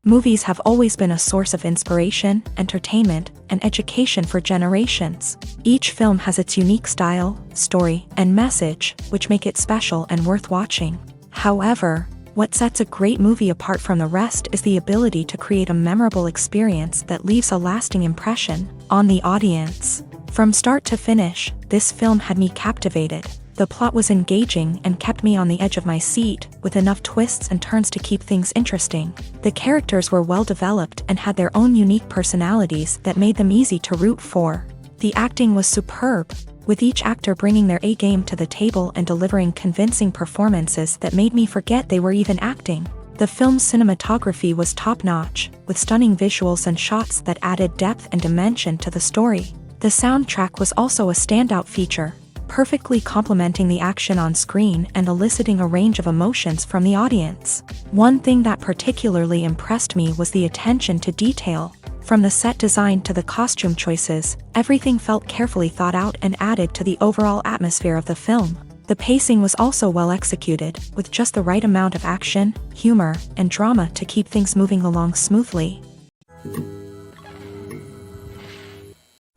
Movies have always been a source of inspiration, entertainment, and education for generations. Each film has its unique style, story, and message, which make it special and worth watching. However, what sets a great movie apart from the rest is the ability to create a memorable experience that leaves a lasting impression on the audience. From start to finish, this film had me captivated. The plot was engaging and kept me on the edge of my seat, with enough twists and turns to keep things interesting. The characters were well developed and had their own unique personalities that made them easy to root for. The acting was superb, with each actor bringing their A-game to the table and delivering convincing performances that made me forget they were even acting. The film's cinematography was top-notch, with stunning visuals and shots that added depth and dimension to the story. The soundtrack was also a standout feature, perfectly complementing the action on screen and eliciting a range of emotions from the audience. One thing that particularly impressed me was the attention to detail. From the set design to the costume choices, everything felt carefully thought out and added to the overall atmosphere of the film. The pacing was also well executed, with just the right amount of action, humor, and drama to keep things moving along smoothly.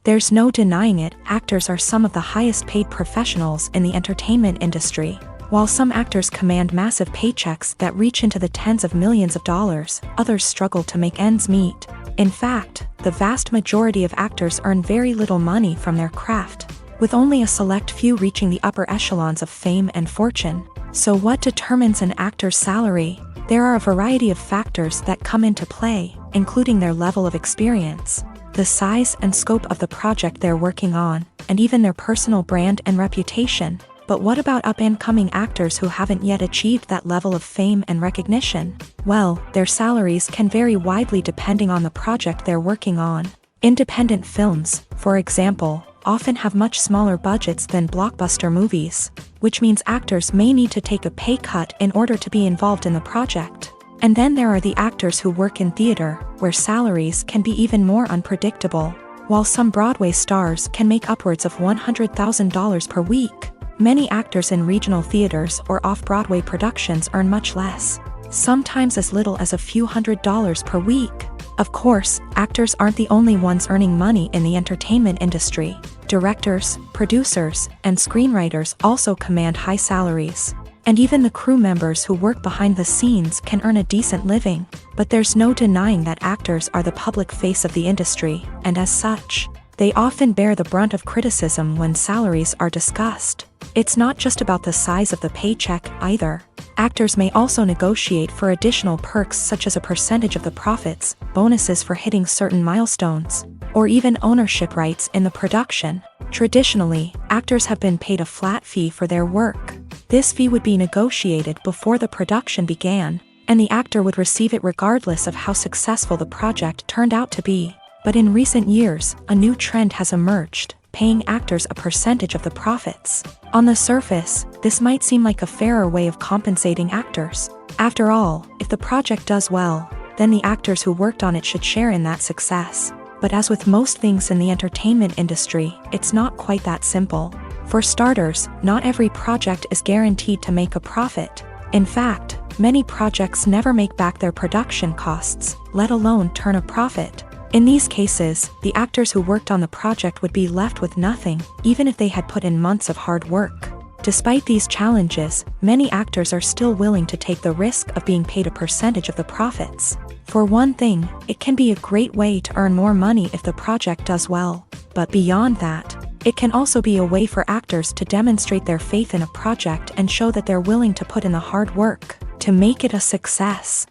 There's no denying it, actors are some of the highest paid professionals in the entertainment industry. While some actors command massive paychecks that reach into the tens of millions of dollars, others struggle to make ends meet. In fact, the vast majority of actors earn very little money from their craft, with only a select few reaching the upper echelons of fame and fortune. So what determines an actor's salary? There are a variety of factors that come into play, including their level of experience, the size and scope of the project they're working on, and even their personal brand and reputation. But what about up-and-coming actors who haven't yet achieved that level of fame and recognition? Well, their salaries can vary widely depending on the project they're working on. Independent films, for example, often have much smaller budgets than blockbuster movies, which means actors may need to take a pay cut in order to be involved in the project. And then there are the actors who work in theater, where salaries can be even more unpredictable. While some Broadway stars can make upwards of $100,000 per week, many actors in regional theaters or off-Broadway productions earn much less, sometimes as little as a few $100s per week. Of course, actors aren't the only ones earning money in the entertainment industry. Directors, producers, and screenwriters also command high salaries. And even the crew members who work behind the scenes can earn a decent living. But there's no denying that actors are the public face of the industry, and as such, they often bear the brunt of criticism when salaries are discussed. It's not just about the size of the paycheck, either. Actors may also negotiate for additional perks such as a percentage of the profits, bonuses for hitting certain milestones, or even ownership rights in the production. Traditionally, actors have been paid a flat fee for their work. This fee would be negotiated before the production began, and the actor would receive it regardless of how successful the project turned out to be. But in recent years, a new trend has emerged, paying actors a percentage of the profits. On the surface, this might seem like a fairer way of compensating actors. After all, if the project does well, then the actors who worked on it should share in that success. But as with most things in the entertainment industry, it's not quite that simple. For starters, not every project is guaranteed to make a profit. In fact, many projects never make back their production costs, let alone turn a profit. In these cases, the actors who worked on the project would be left with nothing, even if they had put in months of hard work. Despite these challenges, many actors are still willing to take the risk of being paid a percentage of the profits. For one thing, it can be a great way to earn more money if the project does well. But beyond that, it can also be a way for actors to demonstrate their faith in a project and show that they're willing to put in the hard work to make it a success.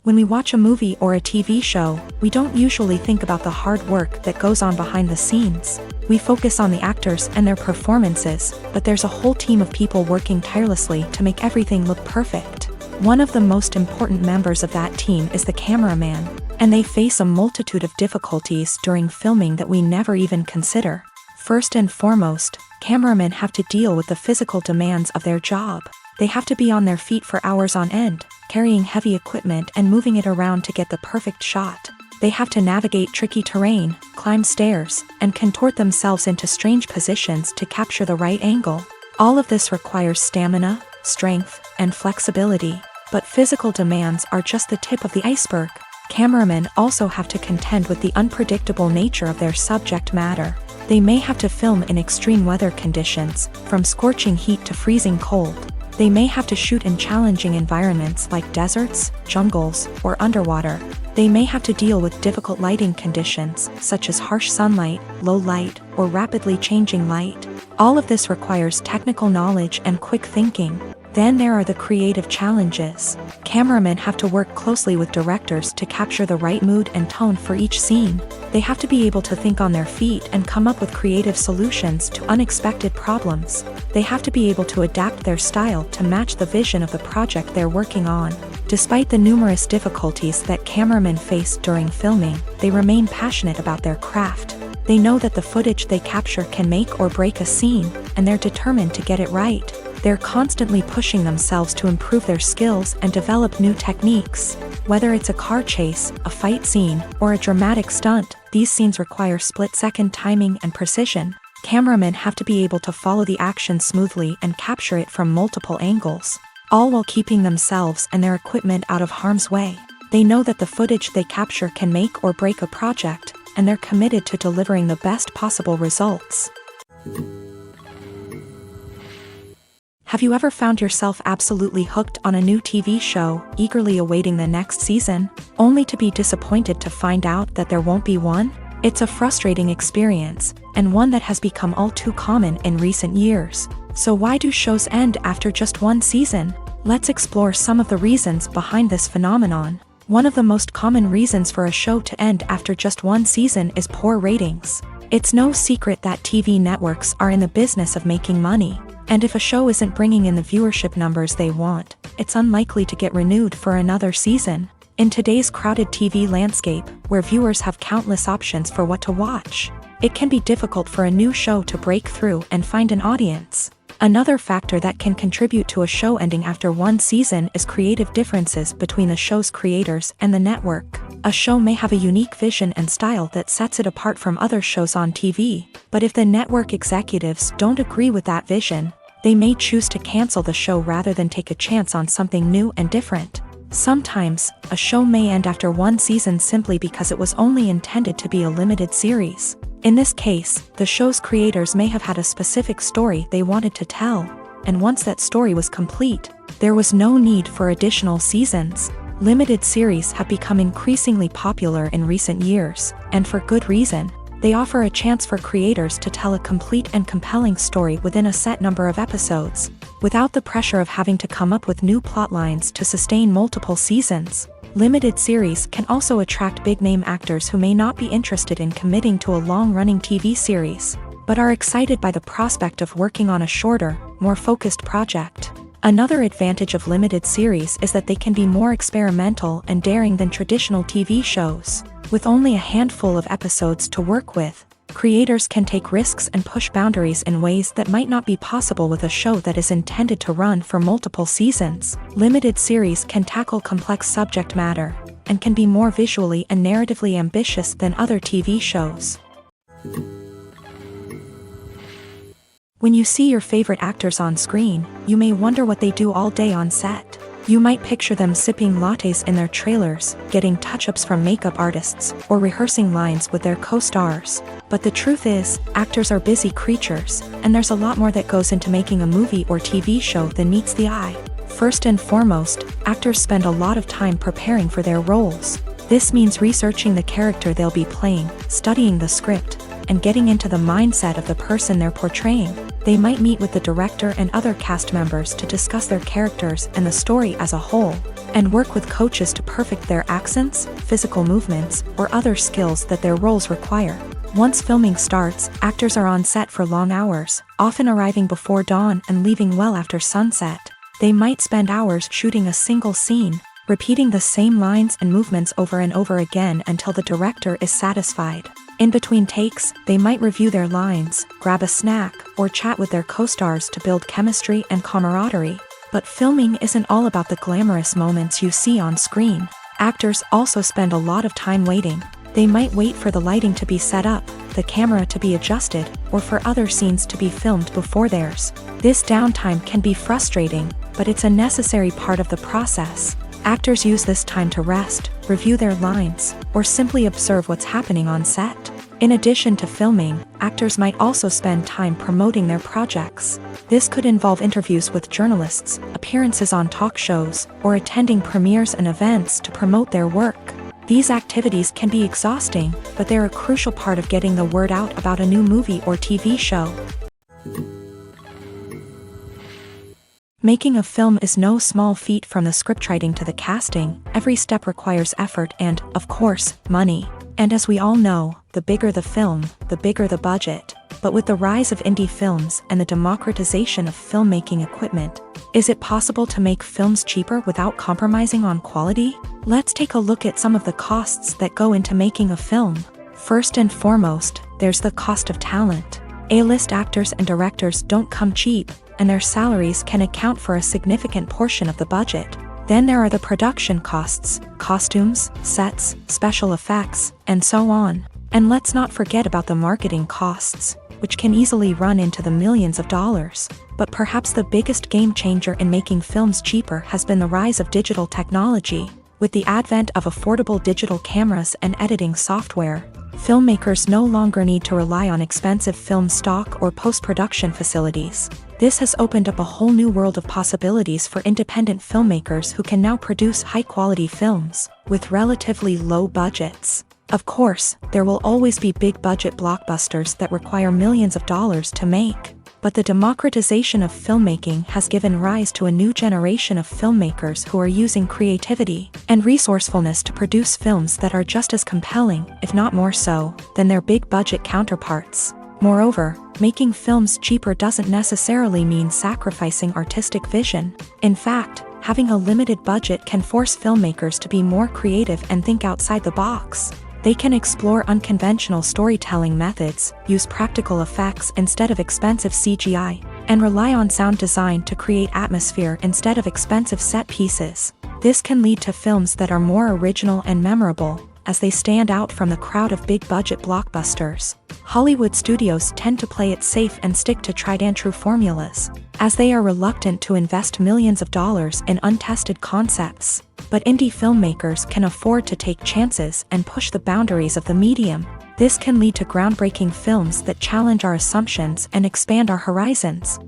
When we watch a movie or a TV show, we don't usually think about the hard work that goes on behind the scenes. We focus on the actors and their performances, but there's a whole team of people working tirelessly to make everything look perfect. One of the most important members of that team is the cameraman, and they face a multitude of difficulties during filming that we never even consider. First and foremost, cameramen have to deal with the physical demands of their job. They have to be on their feet for hours on end, carrying heavy equipment and moving it around to get the perfect shot. They have to navigate tricky terrain, climb stairs, and contort themselves into strange positions to capture the right angle. All of this requires stamina, strength, and flexibility. But physical demands are just the tip of the iceberg. Cameramen also have to contend with the unpredictable nature of their subject matter. They may have to film in extreme weather conditions, from scorching heat to freezing cold. They may have to shoot in challenging environments like deserts, jungles, or underwater. They may have to deal with difficult lighting conditions, such as harsh sunlight, low light, or rapidly changing light. All of this requires technical knowledge and quick thinking. Then there are the creative challenges. Cameramen have to work closely with directors to capture the right mood and tone for each scene. They have to be able to think on their feet and come up with creative solutions to unexpected problems. They have to be able to adapt their style to match the vision of the project they're working on. Despite the numerous difficulties that cameramen face during filming, they remain passionate about their craft. They know that the footage they capture can make or break a scene, and they're determined to get it right. They're constantly pushing themselves to improve their skills and develop new techniques. Whether it's a car chase, a fight scene, or a dramatic stunt, these scenes require split-second timing and precision. Cameramen have to be able to follow the action smoothly and capture it from multiple angles, all while keeping themselves and their equipment out of harm's way. They know that the footage they capture can make or break a project, and they're committed to delivering the best possible results. Have you ever found yourself absolutely hooked on a new TV show, eagerly awaiting the next season, only to be disappointed to find out that there won't be one? It's a frustrating experience, and one that has become all too common in recent years. So why do shows end after just one season? Let's explore some of the reasons behind this phenomenon. One of the most common reasons for a show to end after just one season is poor ratings. It's no secret that TV networks are in the business of making money. And if a show isn't bringing in the viewership numbers they want, it's unlikely to get renewed for another season. In today's crowded TV landscape, where viewers have countless options for what to watch, it can be difficult for a new show to break through and find an audience. Another factor that can contribute to a show ending after one season is creative differences between the show's creators and the network. A show may have a unique vision and style that sets it apart from other shows on TV, but if the network executives don't agree with that vision, they may choose to cancel the show rather than take a chance on something new and different. Sometimes, a show may end after one season simply because it was only intended to be a limited series. In this case, the show's creators may have had a specific story they wanted to tell, and once that story was complete, there was no need for additional seasons. Limited series have become increasingly popular in recent years, and for good reason. They offer a chance for creators to tell a complete and compelling story within a set number of episodes, without the pressure of having to come up with new plot lines to sustain multiple seasons. Limited series can also attract big-name actors who may not be interested in committing to a long-running TV series, but are excited by the prospect of working on a shorter, more focused project. Another advantage of limited series is that they can be more experimental and daring than traditional TV shows. With only a handful of episodes to work with, creators can take risks and push boundaries in ways that might not be possible with a show that is intended to run for multiple seasons. Limited series can tackle complex subject matter, and can be more visually and narratively ambitious than other TV shows. When you see your favorite actors on screen, you may wonder what they do all day on set. You might picture them sipping lattes in their trailers, getting touch-ups from makeup artists, or rehearsing lines with their co-stars. But the truth is, actors are busy creatures, and there's a lot more that goes into making a movie or TV show than meets the eye. First and foremost, actors spend a lot of time preparing for their roles. This means researching the character they'll be playing, studying the script, and getting into the mindset of the person they're portraying. They might meet with the director and other cast members to discuss their characters and the story as a whole, and work with coaches to perfect their accents, physical movements, or other skills that their roles require. Once filming starts, actors are on set for long hours, often arriving before dawn and leaving well after sunset. They might spend hours shooting a single scene, repeating the same lines and movements over and over again until the director is satisfied. In between takes, they might review their lines, grab a snack, or chat with their co-stars to build chemistry and camaraderie. But filming isn't all about the glamorous moments you see on screen. Actors also spend a lot of time waiting. They might wait for the lighting to be set up, the camera to be adjusted, or for other scenes to be filmed before theirs. This downtime can be frustrating, but it's a necessary part of the process. Actors use this time to rest, review their lines, or simply observe what's happening on set. In addition to filming, actors might also spend time promoting their projects. This could involve interviews with journalists, appearances on talk shows, or attending premieres and events to promote their work. These activities can be exhausting, but they're a crucial part of getting the word out about a new movie or TV show. Making a film is no small feat. From the scriptwriting to the casting. Every step requires effort and, of course, money. And as we all know, the bigger the film, the bigger the budget. But with the rise of indie films and the democratization of filmmaking equipment, is it possible to make films cheaper without compromising on quality? Let's take a look at some of the costs that go into making a film. First and foremost, there's the cost of talent. A-list actors and directors don't come cheap, and their salaries can account for a significant portion of the budget. Then there are the production costs, costumes, sets, special effects, and so on. And let's not forget about the marketing costs, which can easily run into the millions of dollars. But perhaps the biggest game changer in making films cheaper has been the rise of digital technology. With the advent of affordable digital cameras and editing software, filmmakers no longer need to rely on expensive film stock or post-production facilities. This has opened up a whole new world of possibilities for independent filmmakers who can now produce high-quality films with relatively low budgets. Of course, there will always be big-budget blockbusters that require millions of dollars to make. But the democratization of filmmaking has given rise to a new generation of filmmakers who are using creativity and resourcefulness to produce films that are just as compelling, if not more so, than their big-budget counterparts. Moreover, making films cheaper doesn't necessarily mean sacrificing artistic vision. In fact, having a limited budget can force filmmakers to be more creative and think outside the box. They can explore unconventional storytelling methods, use practical effects instead of expensive CGI, and rely on sound design to create atmosphere instead of expensive set pieces. This can lead to films that are more original and memorable, as they stand out from the crowd of big-budget blockbusters. Hollywood studios tend to play it safe and stick to tried-and-true formulas, as they are reluctant to invest millions of dollars in untested concepts. But indie filmmakers can afford to take chances and push the boundaries of the medium. This can lead to groundbreaking films that challenge our assumptions and expand our horizons.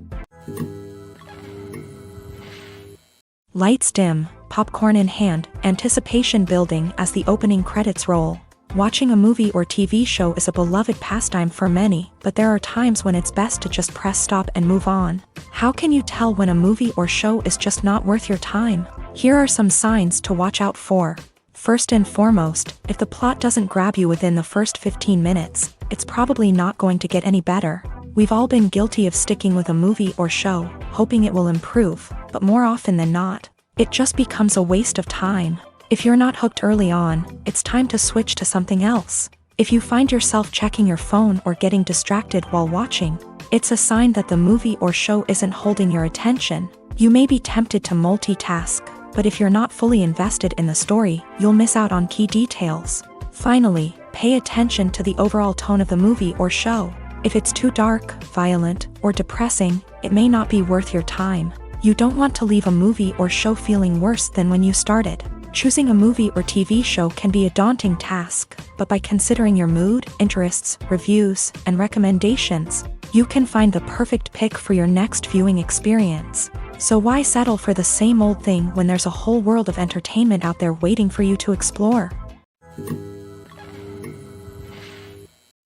Lights dim, popcorn in hand, anticipation building as the opening credits roll. Watching a movie or TV show is a beloved pastime for many, but there are times when it's best to just press stop and move on. How can you tell when a movie or show is just not worth your time? Here are some signs to watch out for. First and foremost, if the plot doesn't grab you within the first 15 minutes, it's probably not going to get any better. We've all been guilty of sticking with a movie or show, hoping it will improve, but more often than not, it just becomes a waste of time. If you're not hooked early on, it's time to switch to something else. If you find yourself checking your phone or getting distracted while watching, it's a sign that the movie or show isn't holding your attention. You may be tempted to multitask, but if you're not fully invested in the story, you'll miss out on key details. Finally, pay attention to the overall tone of the movie or show. If it's too dark, violent, or depressing, it may not be worth your time. You don't want to leave a movie or show feeling worse than when you started. Choosing a movie or TV show can be a daunting task, but by considering your mood, interests, reviews, and recommendations, you can find the perfect pick for your next viewing experience. So why settle for the same old thing when there's a whole world of entertainment out there waiting for you to explore?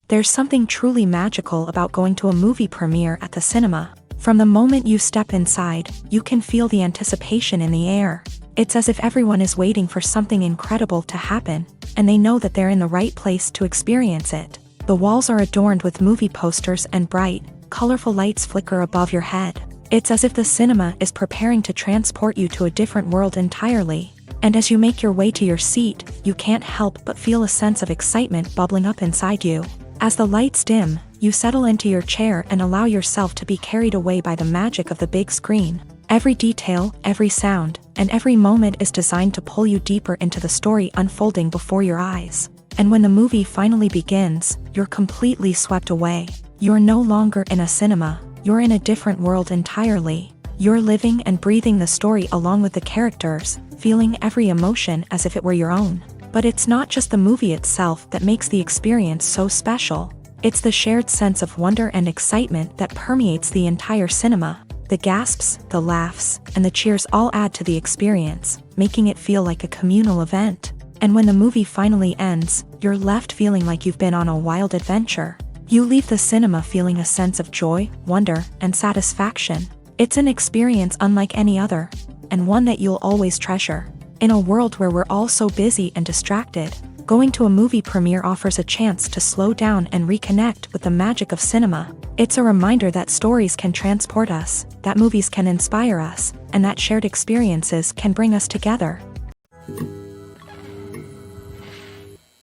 There's something truly magical about going to a movie premiere at the cinema. From the moment you step inside, you can feel the anticipation in the air. It's as if everyone is waiting for something incredible to happen, and they know that they're in the right place to experience it. The walls are adorned with movie posters and bright, colorful lights flicker above your head. It's as if the cinema is preparing to transport you to a different world entirely. And as you make your way to your seat, you can't help but feel a sense of excitement bubbling up inside you. As the lights dim, you settle into your chair and allow yourself to be carried away by the magic of the big screen. Every detail, every sound, and every moment is designed to pull you deeper into the story unfolding before your eyes. And when the movie finally begins, you're completely swept away. You're no longer in a cinema, you're in a different world entirely. You're living and breathing the story along with the characters, feeling every emotion as if it were your own. But it's not just the movie itself that makes the experience so special. It's the shared sense of wonder and excitement that permeates the entire cinema. The gasps, the laughs, and the cheers all add to the experience, making it feel like a communal event. And when the movie finally ends, you're left feeling like you've been on a wild adventure. You leave the cinema feeling a sense of joy, wonder, and satisfaction. It's an experience unlike any other, and one that you'll always treasure. In a world where we're all so busy and distracted, going to a movie premiere offers a chance to slow down and reconnect with the magic of cinema. It's a reminder that stories can transport us, that movies can inspire us, and that shared experiences can bring us together.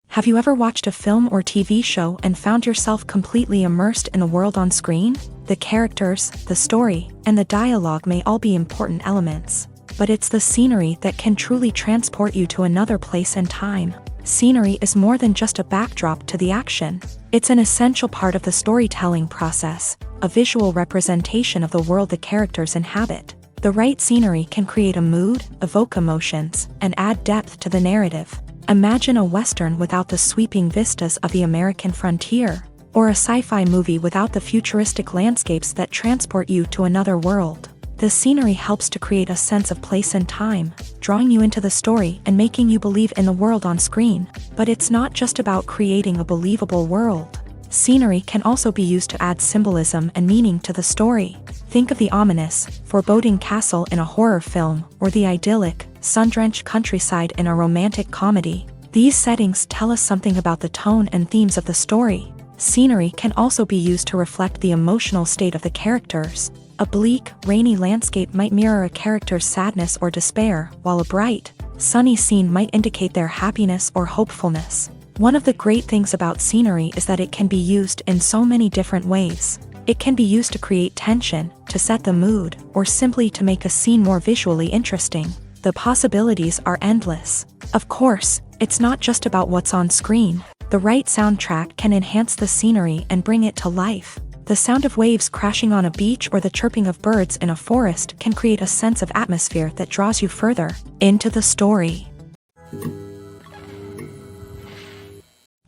Have you ever watched a film or TV show and found yourself completely immersed in the world on screen? The characters, the story, and the dialogue may all be important elements, but it's the scenery that can truly transport you to another place and time. Scenery is more than just a backdrop to the action. It's an essential part of the storytelling process, a visual representation of the world the characters inhabit. The right scenery can create a mood, evoke emotions, and add depth to the narrative. Imagine a Western without the sweeping vistas of the American frontier, or a sci-fi movie without the futuristic landscapes that transport you to another world. The scenery helps to create a sense of place and time, drawing you into the story and making you believe in the world on screen. But it's not just about creating a believable world. Scenery can also be used to add symbolism and meaning to the story. Think of the ominous, foreboding castle in a horror film, or the idyllic, sun-drenched countryside in a romantic comedy. These settings tell us something about the tone and themes of the story. Scenery can also be used to reflect the emotional state of the characters. A bleak, rainy landscape might mirror a character's sadness or despair, while a bright, sunny scene might indicate their happiness or hopefulness. One of the great things about scenery is that it can be used in so many different ways. It can be used to create tension, to set the mood, or simply to make a scene more visually interesting. The possibilities are endless. Of course, it's not just about what's on screen. The right soundtrack can enhance the scenery and bring it to life. The sound of waves crashing on a beach or the chirping of birds in a forest can create a sense of atmosphere that draws you further into the story.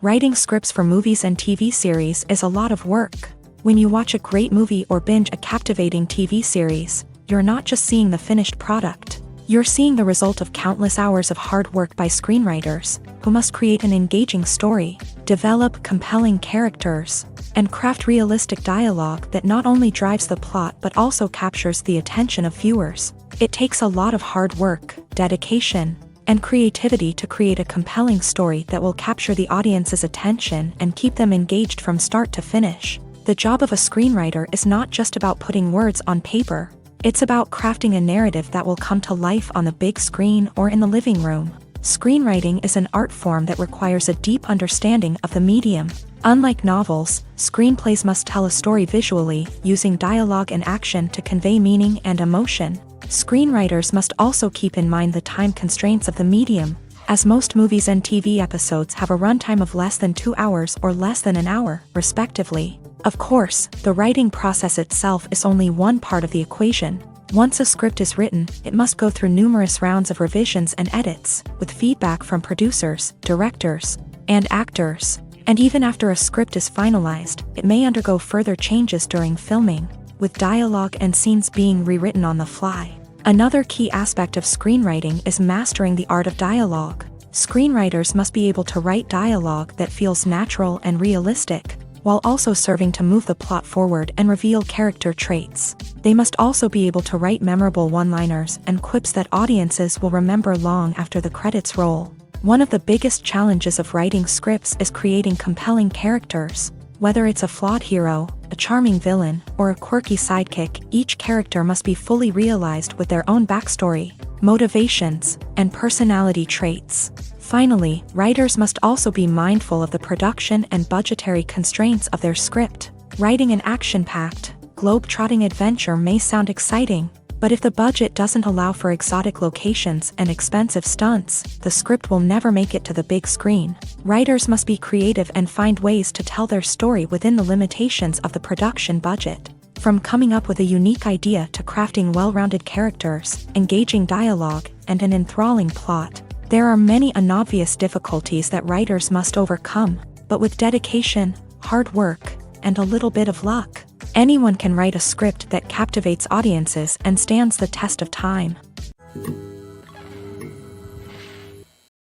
Writing scripts for movies and TV series is a lot of work. When you watch a great movie or binge a captivating TV series, you're not just seeing the finished product. You're seeing the result of countless hours of hard work by screenwriters, who must create an engaging story, develop compelling characters, and craft realistic dialogue that not only drives the plot but also captures the attention of viewers. It takes a lot of hard work, dedication, and creativity to create a compelling story that will capture the audience's attention and keep them engaged from start to finish. The job of a screenwriter is not just about putting words on paper. It's about crafting a narrative that will come to life on the big screen or in the living room. Screenwriting is an art form that requires a deep understanding of the medium. Unlike novels, screenplays must tell a story visually, using dialogue and action to convey meaning and emotion. Screenwriters must also keep in mind the time constraints of the medium, as most movies and TV episodes have a runtime of less than 2 hours or less than an hour, respectively. Of course, the writing process itself is only one part of the equation. Once a script is written, it must go through numerous rounds of revisions and edits, with feedback from producers, directors, and actors. And even after a script is finalized, it may undergo further changes during filming, with dialogue and scenes being rewritten on the fly. Another key aspect of screenwriting is mastering the art of dialogue. Screenwriters must be able to write dialogue that feels natural and realistic, while also serving to move the plot forward and reveal character traits. They must also be able to write memorable one-liners and quips that audiences will remember long after the credits roll. One of the biggest challenges of writing scripts is creating compelling characters. Whether it's a flawed hero, a charming villain, or a quirky sidekick, each character must be fully realized with their own backstory, motivations, and personality traits. Finally, writers must also be mindful of the production and budgetary constraints of their script. Writing an action-packed, globe-trotting adventure may sound exciting, but if the budget doesn't allow for exotic locations and expensive stunts, the script will never make it to the big screen. Writers must be creative and find ways to tell their story within the limitations of the production budget. From coming up with a unique idea to crafting well-rounded characters, engaging dialogue, and an enthralling plot, there are many unobvious difficulties that writers must overcome, but with dedication, hard work, and a little bit of luck, anyone can write a script that captivates audiences and stands the test of time.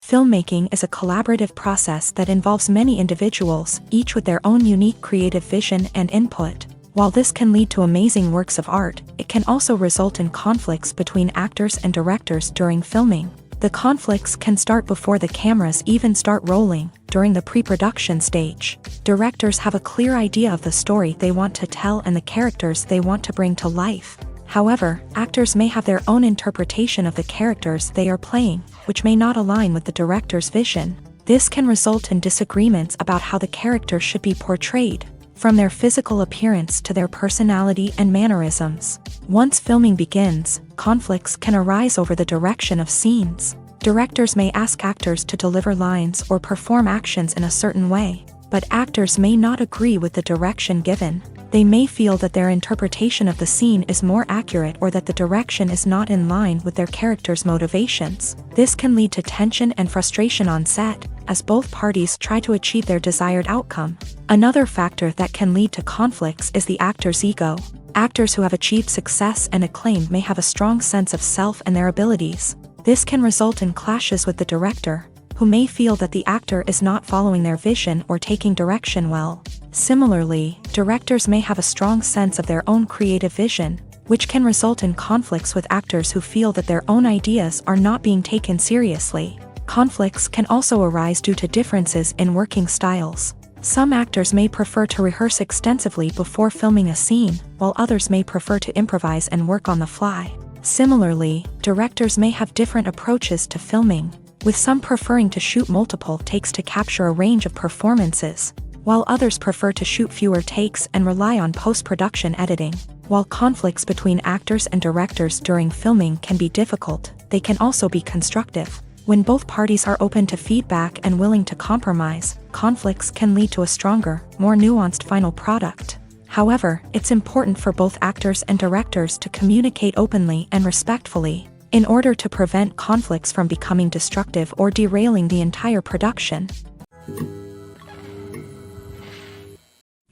Filmmaking is a collaborative process that involves many individuals, each with their own unique creative vision and input. While this can lead to amazing works of art, it can also result in conflicts between actors and directors during filming. The conflicts can start before the cameras even start rolling, during the pre-production stage. Directors have a clear idea of the story they want to tell and the characters they want to bring to life. However, actors may have their own interpretation of the characters they are playing, which may not align with the director's vision. This can result in disagreements about how the character should be portrayed, from their physical appearance to their personality and mannerisms. Once filming begins, conflicts can arise over the direction of scenes. Directors may ask actors to deliver lines or perform actions in a certain way, but actors may not agree with the direction given. They may feel that their interpretation of the scene is more accurate or that the direction is not in line with their character's motivations. This can lead to tension and frustration on set, as both parties try to achieve their desired outcome. Another factor that can lead to conflicts is the actor's ego. Actors who have achieved success and acclaim may have a strong sense of self and their abilities. This can result in clashes with the director, who may feel that the actor is not following their vision or taking direction well. Similarly, directors may have a strong sense of their own creative vision, which can result in conflicts with actors who feel that their own ideas are not being taken seriously. Conflicts can also arise due to differences in working styles. Some actors may prefer to rehearse extensively before filming a scene, while others may prefer to improvise and work on the fly. Similarly, directors may have different approaches to filming, with some preferring to shoot multiple takes to capture a range of performances, while others prefer to shoot fewer takes and rely on post-production editing. While conflicts between actors and directors during filming can be difficult, they can also be constructive. When both parties are open to feedback and willing to compromise, conflicts can lead to a stronger, more nuanced final product. However, it's important for both actors and directors to communicate openly and respectfully, in order to prevent conflicts from becoming destructive or derailing the entire production.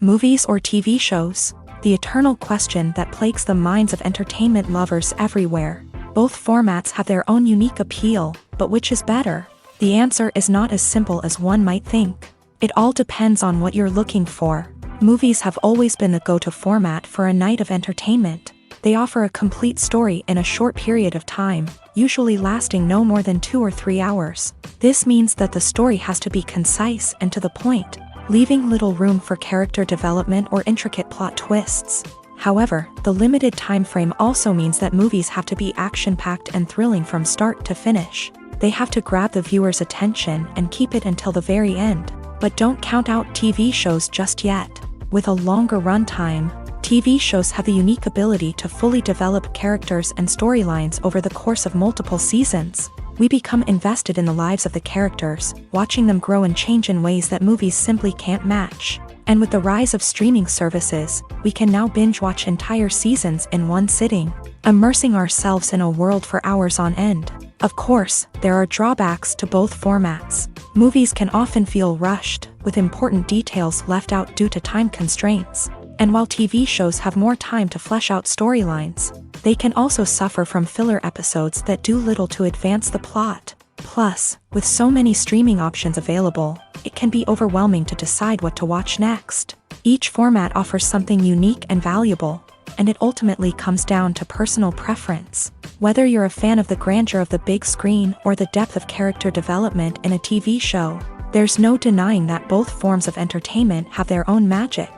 Movies or TV shows? The eternal question that plagues the minds of entertainment lovers everywhere. Both formats have their own unique appeal, but which is better? The answer is not as simple as one might think. It all depends on what you're looking for. Movies have always been the go-to format for a night of entertainment. They offer a complete story in a short period of time, usually lasting no more than 2 or 3 hours. This means that the story has to be concise and to the point, leaving little room for character development or intricate plot twists. However, the limited time frame also means that movies have to be action-packed and thrilling from start to finish. They have to grab the viewer's attention and keep it until the very end. But don't count out TV shows just yet. With a longer runtime, TV shows have the unique ability to fully develop characters and storylines over the course of multiple seasons. We become invested in the lives of the characters, watching them grow and change in ways that movies simply can't match. And with the rise of streaming services, we can now binge-watch entire seasons in one sitting, immersing ourselves in a world for hours on end. Of course, there are drawbacks to both formats. Movies can often feel rushed, with important details left out due to time constraints. And while TV shows have more time to flesh out storylines, they can also suffer from filler episodes that do little to advance the plot. Plus, with so many streaming options available, it can be overwhelming to decide what to watch next. Each format offers something unique and valuable, and it ultimately comes down to personal preference. Whether you're a fan of the grandeur of the big screen or the depth of character development in a TV show, there's no denying that both forms of entertainment have their own magic.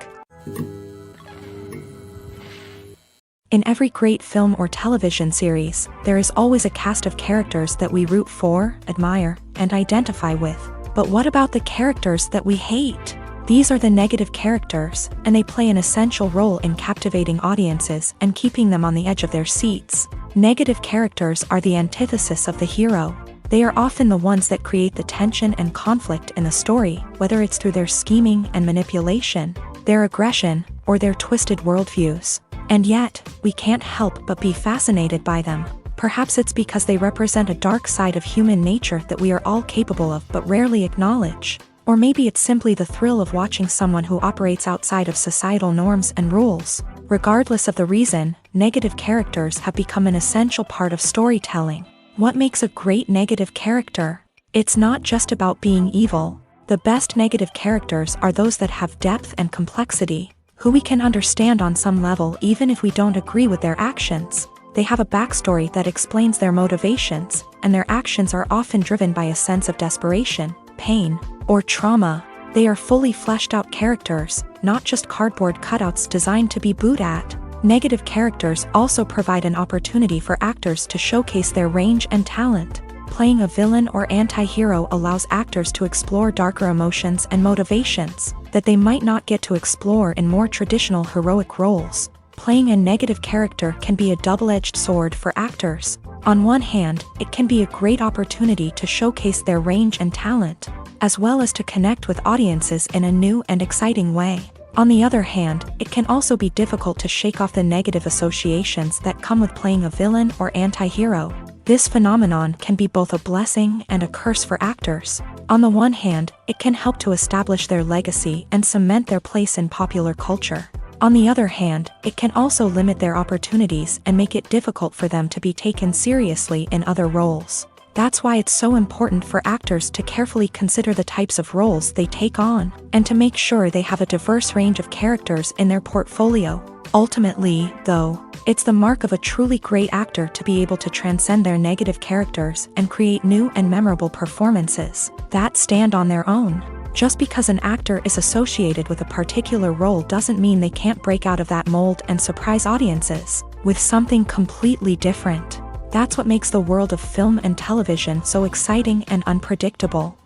In every great film or television series, there is always a cast of characters that we root for, admire, and identify with. But what about the characters that we hate? These are the negative characters, and they play an essential role in captivating audiences and keeping them on the edge of their seats. Negative characters are the antithesis of the hero. They are often the ones that create the tension and conflict in the story, whether it's through their scheming and manipulation, their aggression, or their twisted worldviews. And yet, we can't help but be fascinated by them. Perhaps it's because they represent a dark side of human nature that we are all capable of but rarely acknowledge. Or maybe it's simply the thrill of watching someone who operates outside of societal norms and rules. Regardless of the reason, negative characters have become an essential part of storytelling. What makes a great negative character? It's not just about being evil. The best negative characters are those that have depth and complexity, who we can understand on some level even if we don't agree with their actions. They have a backstory that explains their motivations, and their actions are often driven by a sense of desperation, pain, or trauma. They are fully fleshed out characters, not just cardboard cutouts designed to be booed at. Negative characters also provide an opportunity for actors to showcase their range and talent. Playing a villain or anti-hero allows actors to explore darker emotions and motivations that they might not get to explore in more traditional heroic roles. Playing a negative character can be a double-edged sword for actors. On one hand, it can be a great opportunity to showcase their range and talent, as well as to connect with audiences in a new and exciting way. On the other hand, it can also be difficult to shake off the negative associations that come with playing a villain or anti-hero. This phenomenon can be both a blessing and a curse for actors. On the one hand, it can help to establish their legacy and cement their place in popular culture. On the other hand, it can also limit their opportunities and make it difficult for them to be taken seriously in other roles. That's why it's so important for actors to carefully consider the types of roles they take on, and to make sure they have a diverse range of characters in their portfolio. Ultimately, though, it's the mark of a truly great actor to be able to transcend their negative characters and create new and memorable performances that stand on their own. Just because an actor is associated with a particular role doesn't mean they can't break out of that mold and surprise audiences with something completely different. That's what makes the world of film and television so exciting and unpredictable.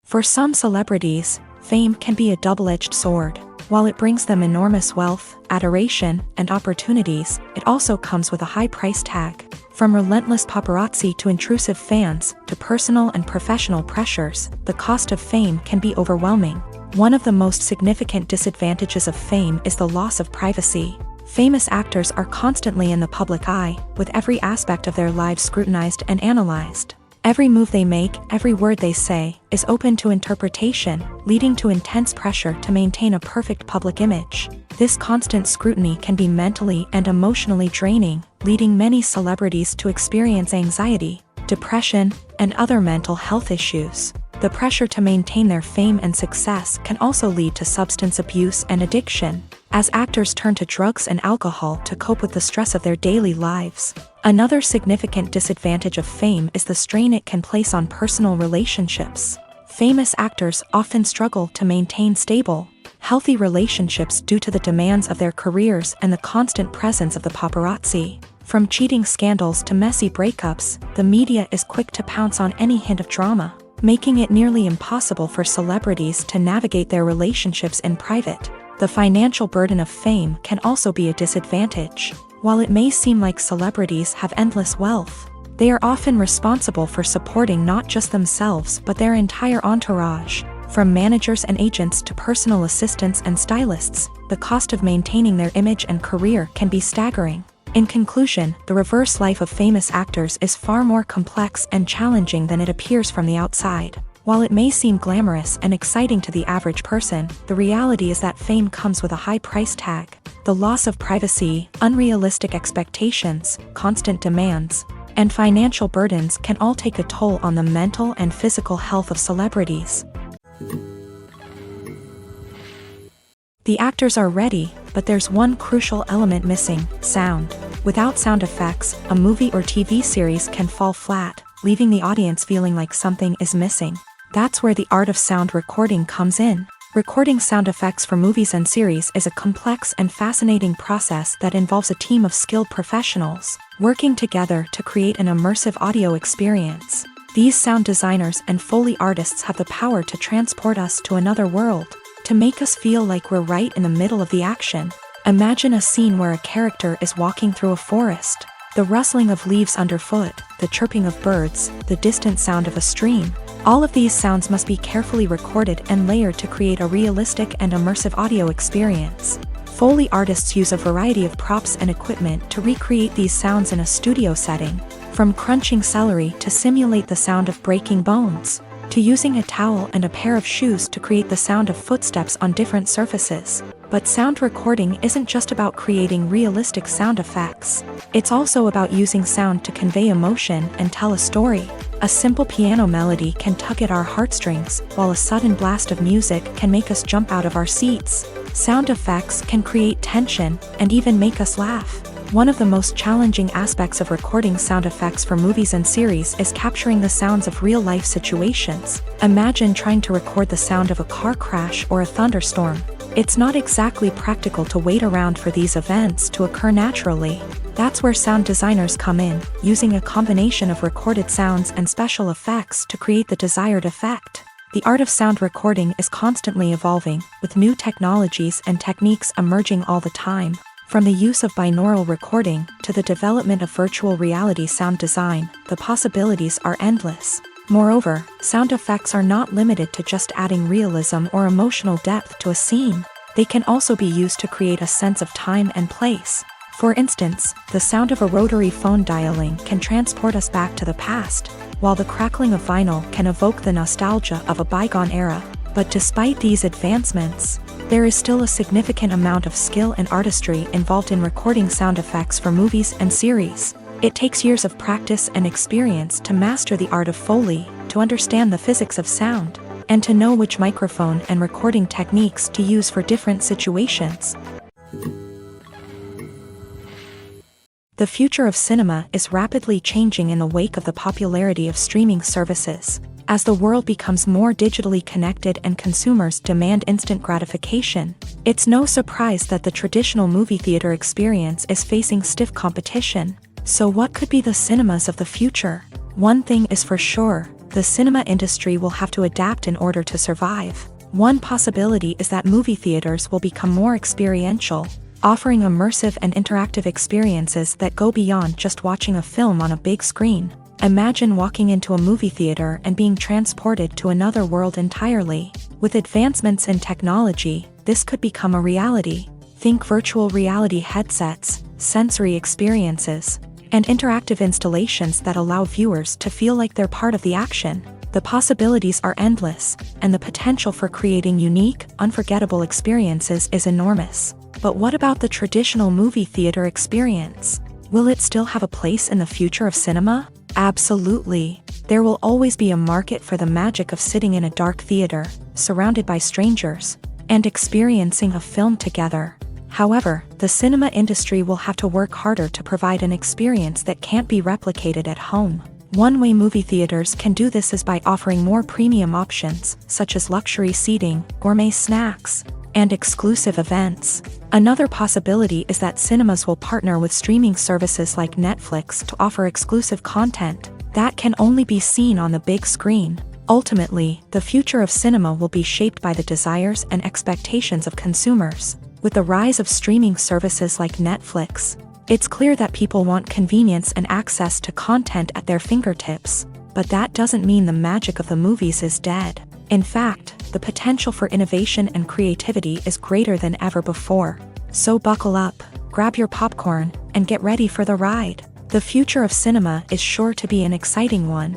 For some celebrities, fame can be a double-edged sword. While it brings them enormous wealth, adoration, and opportunities, it also comes with a high price tag. From relentless paparazzi to intrusive fans, to personal and professional pressures, the cost of fame can be overwhelming. One of the most significant disadvantages of fame is the loss of privacy. Famous actors are constantly in the public eye, with every aspect of their lives scrutinized and analyzed. Every move they make, every word they say, is open to interpretation, leading to intense pressure to maintain a perfect public image. This constant scrutiny can be mentally and emotionally draining, leading many celebrities to experience anxiety, depression, and other mental health issues. The pressure to maintain their fame and success can also lead to substance abuse and addiction, as actors turn to drugs and alcohol to cope with the stress of their daily lives. Another significant disadvantage of fame is the strain it can place on personal relationships. Famous actors often struggle to maintain stable, healthy relationships due to the demands of their careers and the constant presence of the paparazzi. From cheating scandals to messy breakups, the media is quick to pounce on any hint of drama, making it nearly impossible for celebrities to navigate their relationships in private. The financial burden of fame can also be a disadvantage. While it may seem like celebrities have endless wealth, they are often responsible for supporting not just themselves but their entire entourage. From managers and agents to personal assistants and stylists, the cost of maintaining their image and career can be staggering. In conclusion, the reverse life of famous actors is far more complex and challenging than it appears from the outside. While it may seem glamorous and exciting to the average person, the reality is that fame comes with a high price tag. The loss of privacy, unrealistic expectations, constant demands, and financial burdens can all take a toll on the mental and physical health of celebrities. The actors are ready, but there's one crucial element missing: sound. Without sound effects, a movie or TV series can fall flat, leaving the audience feeling like something is missing. That's where the art of sound recording comes in. Recording sound effects for movies and series is a complex and fascinating process that involves a team of skilled professionals working together to create an immersive audio experience. These sound designers and Foley artists have the power to transport us to another world, to make us feel like we're right in the middle of the action. Imagine a scene where a character is walking through a forest. The rustling of leaves underfoot, the chirping of birds, the distant sound of a stream. All of these sounds must be carefully recorded and layered to create a realistic and immersive audio experience. Foley artists use a variety of props and equipment to recreate these sounds in a studio setting, from crunching celery to simulate the sound of breaking bones, to using a towel and a pair of shoes to create the sound of footsteps on different surfaces. But sound recording isn't just about creating realistic sound effects. It's also about using sound to convey emotion and tell a story. A simple piano melody can tug at our heartstrings, while a sudden blast of music can make us jump out of our seats. Sound effects can create tension and even make us laugh. One of the most challenging aspects of recording sound effects for movies and series is capturing the sounds of real-life situations. Imagine trying to record the sound of a car crash or a thunderstorm. It's not exactly practical to wait around for these events to occur naturally. That's where sound designers come in, using a combination of recorded sounds and special effects to create the desired effect. The art of sound recording is constantly evolving, with new technologies and techniques emerging all the time. From the use of binaural recording to the development of virtual reality sound design, the possibilities are endless. Moreover, sound effects are not limited to just adding realism or emotional depth to a scene. They can also be used to create a sense of time and place. For instance, the sound of a rotary phone dialing can transport us back to the past, while the crackling of vinyl can evoke the nostalgia of a bygone era. But despite these advancements, there is still a significant amount of skill and artistry involved in recording sound effects for movies and series. It takes years of practice and experience to master the art of Foley, to understand the physics of sound, and to know which microphone and recording techniques to use for different situations. The future of cinema is rapidly changing in the wake of the popularity of streaming services. As the world becomes more digitally connected and consumers demand instant gratification, it's no surprise that the traditional movie theater experience is facing stiff competition. So what could be the cinemas of the future? One thing is for sure, the cinema industry will have to adapt in order to survive. One possibility is that movie theaters will become more experiential, offering immersive and interactive experiences that go beyond just watching a film on a big screen. Imagine walking into a movie theater and being transported to another world entirely. With advancements in technology, this could become a reality. Think virtual reality headsets, sensory experiences, and interactive installations that allow viewers to feel like they're part of the action. The possibilities are endless, and the potential for creating unique, unforgettable experiences is enormous. But what about the traditional movie theater experience? Will it still have a place in the future of cinema? Absolutely. There will always be a market for the magic of sitting in a dark theater, surrounded by strangers, and experiencing a film together. However, the cinema industry will have to work harder to provide an experience that can't be replicated at home. One way movie theaters can do this is by offering more premium options, such as luxury seating, gourmet snacks, and exclusive events. Another possibility is that cinemas will partner with streaming services like Netflix to offer exclusive content that can only be seen on the big screen. Ultimately, the future of cinema will be shaped by the desires and expectations of consumers. With the rise of streaming services like Netflix, it's clear that people want convenience and access to content at their fingertips. But that doesn't mean the magic of the movies is dead. In fact, the potential for innovation and creativity is greater than ever before. So buckle up, grab your popcorn, and get ready for the ride. The future of cinema is sure to be an exciting one.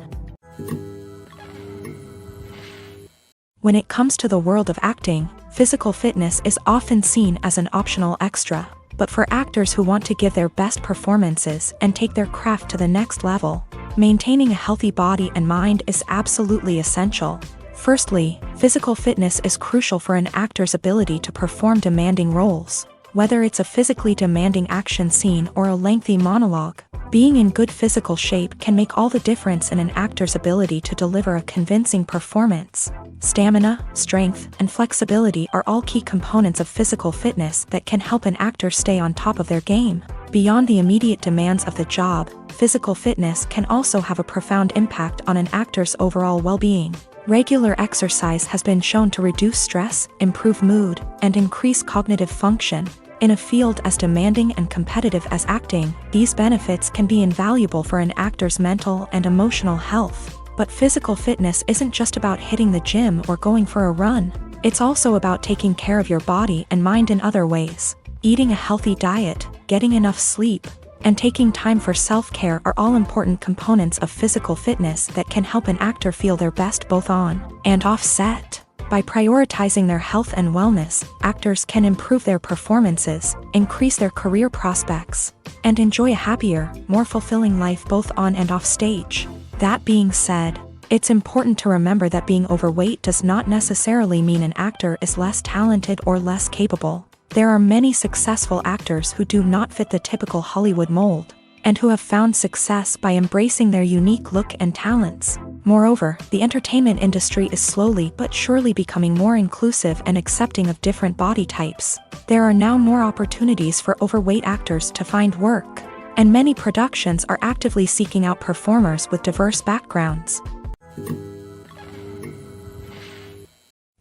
When it comes to the world of acting, physical fitness is often seen as an optional extra. But for actors who want to give their best performances and take their craft to the next level, maintaining a healthy body and mind is absolutely essential. Firstly, physical fitness is crucial for an actor's ability to perform demanding roles. Whether it's a physically demanding action scene or a lengthy monologue, being in good physical shape can make all the difference in an actor's ability to deliver a convincing performance. Stamina, strength, and flexibility are all key components of physical fitness that can help an actor stay on top of their game. Beyond the immediate demands of the job, physical fitness can also have a profound impact on an actor's overall well-being. Regular exercise has been shown to reduce stress, improve mood, and increase cognitive function. In a field as demanding and competitive as acting, these benefits can be invaluable for an actor's mental and emotional health. But physical fitness isn't just about hitting the gym or going for a run. It's also about taking care of your body and mind in other ways. Eating a healthy diet, getting enough sleep, and taking time for self-care are all important components of physical fitness that can help an actor feel their best both on and off set. By prioritizing their health and wellness, actors can improve their performances, increase their career prospects, and enjoy a happier, more fulfilling life both on and off stage. That being said, it's important to remember that being overweight does not necessarily mean an actor is less talented or less capable. There are many successful actors who do not fit the typical Hollywood mold, and who have found success by embracing their unique look and talents. Moreover, the entertainment industry is slowly but surely becoming more inclusive and accepting of different body types. There are now more opportunities for overweight actors to find work, and many productions are actively seeking out performers with diverse backgrounds.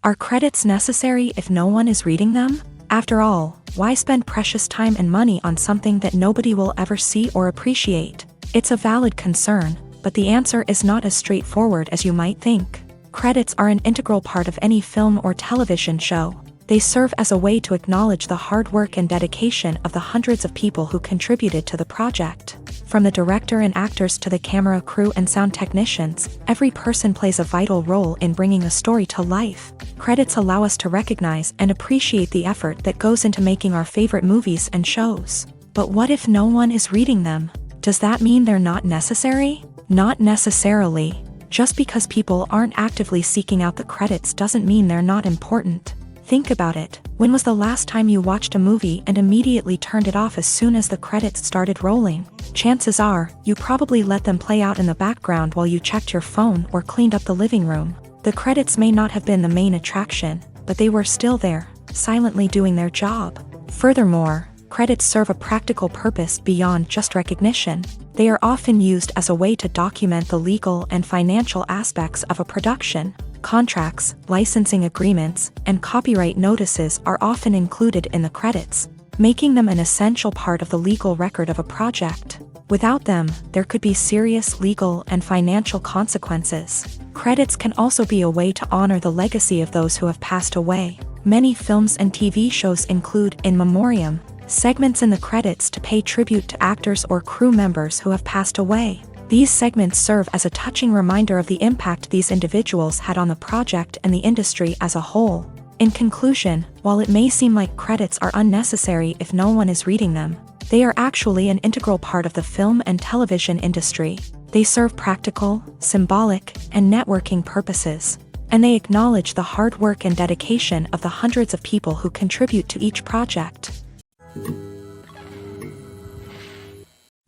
Are credits necessary if no one is reading them? After all, why spend precious time and money on something that nobody will ever see or appreciate? It's a valid concern, but the answer is not as straightforward as you might think. Credits are an integral part of any film or television show. They serve as a way to acknowledge the hard work and dedication of the hundreds of people who contributed to the project. From the director and actors to the camera crew and sound technicians, every person plays a vital role in bringing a story to life. Credits allow us to recognize and appreciate the effort that goes into making our favorite movies and shows. But what if no one is reading them? Does that mean they're not necessary? Not necessarily. Just because people aren't actively seeking out the credits doesn't mean they're not important. Think about it. When was the last time you watched a movie and immediately turned it off as soon as the credits started rolling? Chances are, you probably let them play out in the background while you checked your phone or cleaned up the living room. The credits may not have been the main attraction, but they were still there, silently doing their job. Furthermore, credits serve a practical purpose beyond just recognition. They are often used as a way to document the legal and financial aspects of a production. Contracts, licensing agreements, and copyright notices are often included in the credits, making them an essential part of the legal record of a project. Without them, there could be serious legal and financial consequences. Credits can also be a way to honor the legacy of those who have passed away. Many films and TV shows include in memoriam segments in the credits to pay tribute to actors or crew members who have passed away. These segments serve as a touching reminder of the impact these individuals had on the project and the industry as a whole. In conclusion, while it may seem like credits are unnecessary if no one is reading them, they are actually an integral part of the film and television industry. They serve practical, symbolic, and networking purposes, and they acknowledge the hard work and dedication of the hundreds of people who contribute to each project.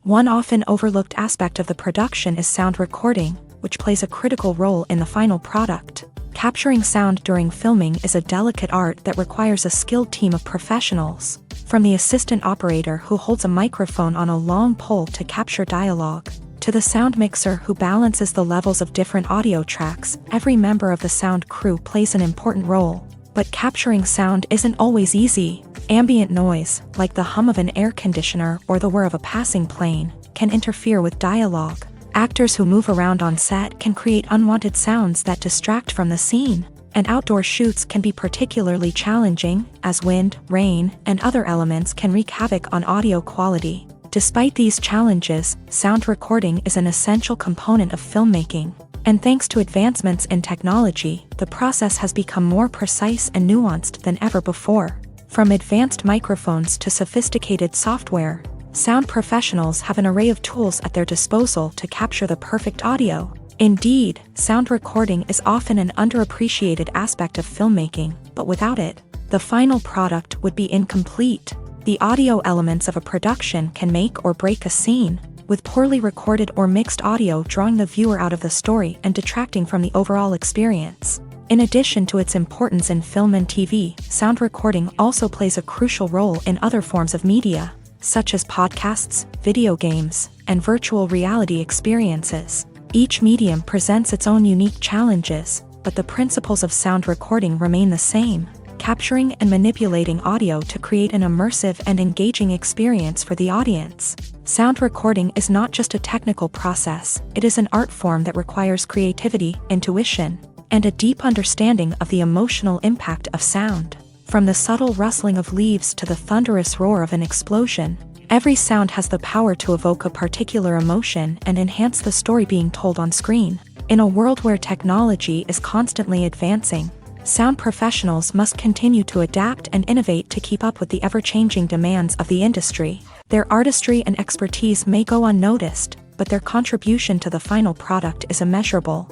One often overlooked aspect of the production is sound recording, which plays a critical role in the final product. Capturing sound during filming is a delicate art that requires a skilled team of professionals. From the assistant operator who holds a microphone on a long pole to capture dialogue, to the sound mixer who balances the levels of different audio tracks, every member of the sound crew plays an important role. But capturing sound isn't always easy. Ambient noise, like the hum of an air conditioner or the whir of a passing plane, can interfere with dialogue. Actors who move around on set can create unwanted sounds that distract from the scene, and outdoor shoots can be particularly challenging, as wind, rain, and other elements can wreak havoc on audio quality. Despite these challenges, sound recording is an essential component of filmmaking, and thanks to advancements in technology, the process has become more precise and nuanced than ever before. From advanced microphones to sophisticated software, sound professionals have an array of tools at their disposal to capture the perfect audio. Indeed, sound recording is often an underappreciated aspect of filmmaking, but without it, the final product would be incomplete. The audio elements of a production can make or break a scene, with poorly recorded or mixed audio drawing the viewer out of the story and detracting from the overall experience. In addition to its importance in film and TV, sound recording also plays a crucial role in other forms of media, such as podcasts, video games, and virtual reality experiences. Each medium presents its own unique challenges, but the principles of sound recording remain the same. capturing and manipulating audio to create an immersive and engaging experience for the audience. Sound recording is not just a technical process, it is an art form that requires creativity, intuition, and a deep understanding of the emotional impact of sound. From the subtle rustling of leaves to the thunderous roar of an explosion, every sound has the power to evoke a particular emotion and enhance the story being told on screen. In a world where technology is constantly advancing, sound professionals must continue to adapt and innovate to keep up with the ever-changing demands of the industry. Their artistry and expertise may go unnoticed, but their contribution to the final product is immeasurable.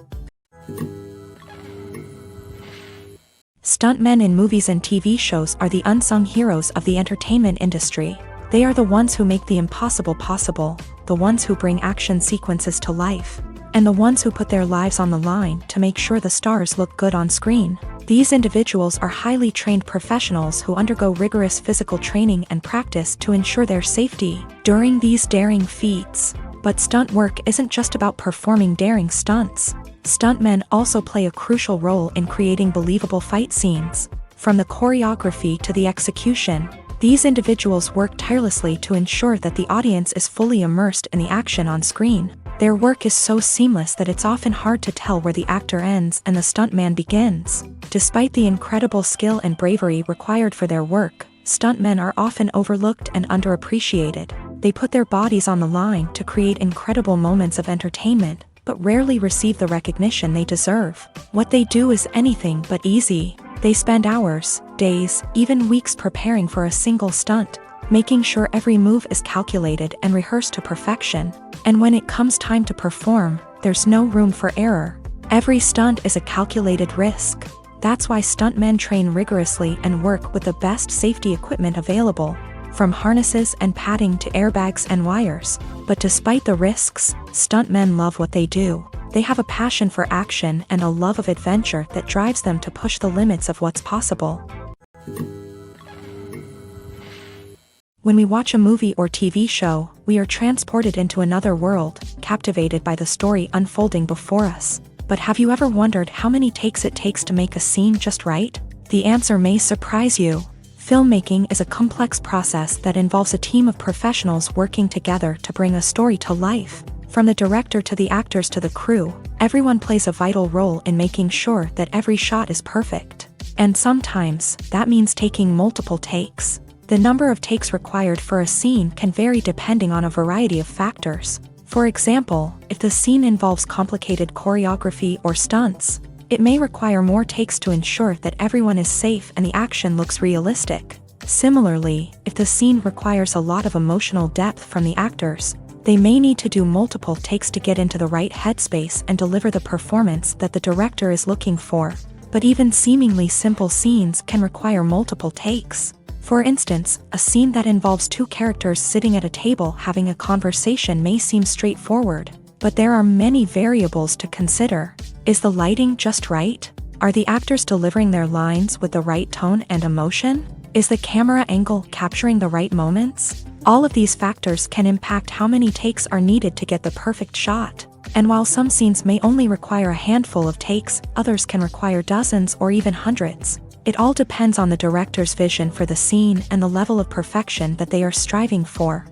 Stuntmen in movies and TV shows are the unsung heroes of the entertainment industry. They are the ones who make the impossible possible, the ones who bring action sequences to life, and the ones who put their lives on the line to make sure the stars look good on screen. These individuals are highly trained professionals who undergo rigorous physical training and practice to ensure their safety during these daring feats. But stunt work isn't just about performing daring stunts. Stuntmen also play a crucial role in creating believable fight scenes. From the choreography to the execution, these individuals work tirelessly to ensure that the audience is fully immersed in the action on screen. Their work is so seamless that it's often hard to tell where the actor ends and the stuntman begins. Despite the incredible skill and bravery required for their work, stuntmen are often overlooked and underappreciated. They put their bodies on the line to create incredible moments of entertainment, but rarely receive the recognition they deserve. What they do is anything but easy. They spend hours, days, even weeks preparing for a single stunt, making sure every move is calculated and rehearsed to perfection. And when it comes time to perform, there's no room for error. Every stunt is a calculated risk. That's why stuntmen train rigorously and work with the best safety equipment available, from harnesses and padding to airbags and wires. But despite the risks, stuntmen love what they do. They have a passion for action and a love of adventure that drives them to push the limits of what's possible. When we watch a movie or TV show, we are transported into another world, captivated by the story unfolding before us. But have you ever wondered how many takes it takes to make a scene just right? The answer may surprise you. Filmmaking is a complex process that involves a team of professionals working together to bring a story to life. From the director to the actors to the crew, everyone plays a vital role in making sure that every shot is perfect. And sometimes, that means taking multiple takes. The number of takes required for a scene can vary depending on a variety of factors. For example, if the scene involves complicated choreography or stunts, it may require more takes to ensure that everyone is safe and the action looks realistic. Similarly, if the scene requires a lot of emotional depth from the actors, they may need to do multiple takes to get into the right headspace and deliver the performance that the director is looking for. But even seemingly simple scenes can require multiple takes. For instance, a scene that involves two characters sitting at a table having a conversation may seem straightforward, but there are many variables to consider. Is the lighting just right? Are the actors delivering their lines with the right tone and emotion? Is the camera angle capturing the right moments? All of these factors can impact how many takes are needed to get the perfect shot. And while some scenes may only require a handful of takes, others can require dozens or even hundreds. It all depends on the director's vision for the scene and the level of perfection that they are striving for.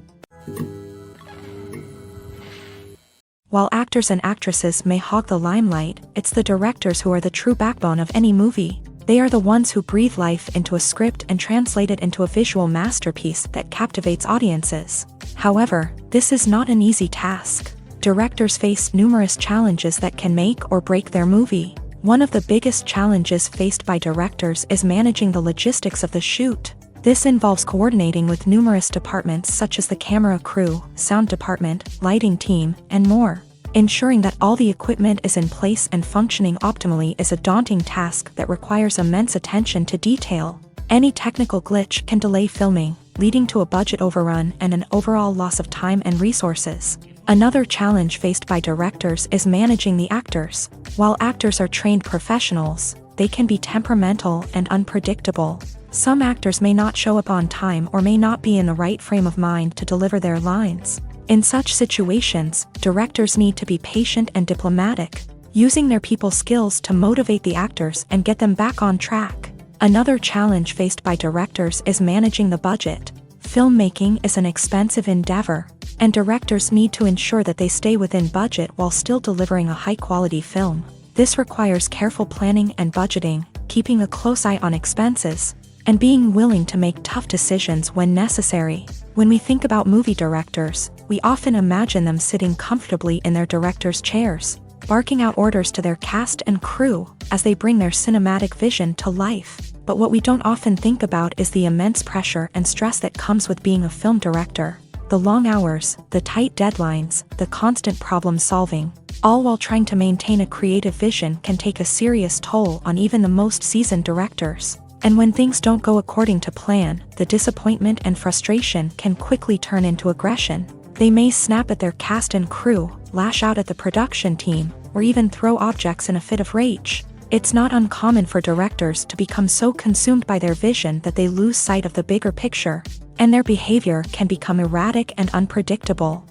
While actors and actresses may hog the limelight, it's the directors who are the true backbone of any movie. They are the ones who breathe life into a script and translate it into a visual masterpiece that captivates audiences. However, this is not an easy task. Directors face numerous challenges that can make or break their movie. One of the biggest challenges faced by directors is managing the logistics of the shoot. This involves coordinating with numerous departments such as the camera crew, sound department, lighting team, and more. Ensuring that all the equipment is in place and functioning optimally is a daunting task that requires immense attention to detail. Any technical glitch can delay filming, leading to a budget overrun and an overall loss of time and resources. Another challenge faced by directors is managing the actors. While actors are trained professionals, they can be temperamental and unpredictable. Some actors may not show up on time or may not be in the right frame of mind to deliver their lines. In such situations, directors need to be patient and diplomatic, using their people skills to motivate the actors and get them back on track. Another challenge faced by directors is managing the budget. Filmmaking is an expensive endeavor, and directors need to ensure that they stay within budget while still delivering a high-quality film. This requires careful planning and budgeting, keeping a close eye on expenses, and being willing to make tough decisions when necessary. When we think about movie directors, we often imagine them sitting comfortably in their director's chairs, barking out orders to their cast and crew as they bring their cinematic vision to life. But what we don't often think about is the immense pressure and stress that comes with being a film director. The long hours, the tight deadlines, the constant problem solving, all while trying to maintain a creative vision can take a serious toll on even the most seasoned directors. And when things don't go according to plan, the disappointment and frustration can quickly turn into aggression. They may snap at their cast and crew, lash out at the production team, or even throw objects in a fit of rage. It's not uncommon for directors to become so consumed by their vision that they lose sight of the bigger picture, and their behavior can become erratic and unpredictable.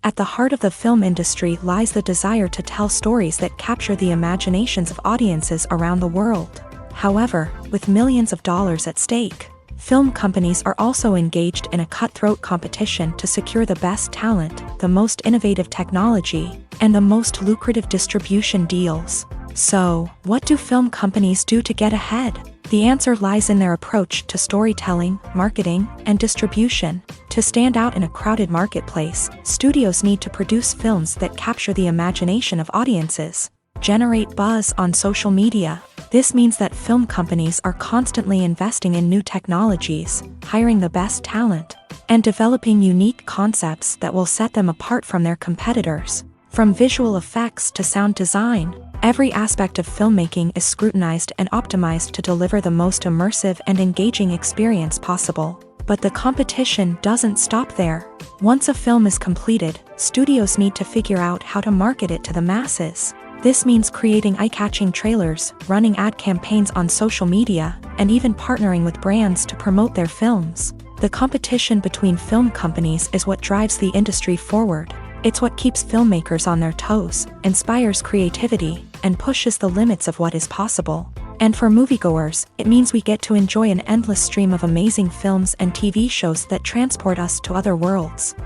At the heart of the film industry lies the desire to tell stories that capture the imaginations of audiences around the world. However, with millions of dollars at stake, film companies are also engaged in a cutthroat competition to secure the best talent, the most innovative technology, and the most lucrative distribution deals. So, what do film companies do to get ahead? The answer lies in their approach to storytelling, marketing, and distribution. To stand out in a crowded marketplace, studios need to produce films that capture the imagination of audiences, generate buzz on social media. This means that film companies are constantly investing in new technologies, hiring the best talent, and developing unique concepts that will set them apart from their competitors. From visual effects to sound design, every aspect of filmmaking is scrutinized and optimized to deliver the most immersive and engaging experience possible. But the competition doesn't stop there. Once a film is completed, studios need to figure out how to market it to the masses. This means creating eye-catching trailers, running ad campaigns on social media, and even partnering with brands to promote their films. The competition between film companies is what drives the industry forward. It's what keeps filmmakers on their toes, inspires creativity, and pushes the limits of what is possible. And for moviegoers, it means we get to enjoy an endless stream of amazing films and TV shows that transport us to other worlds.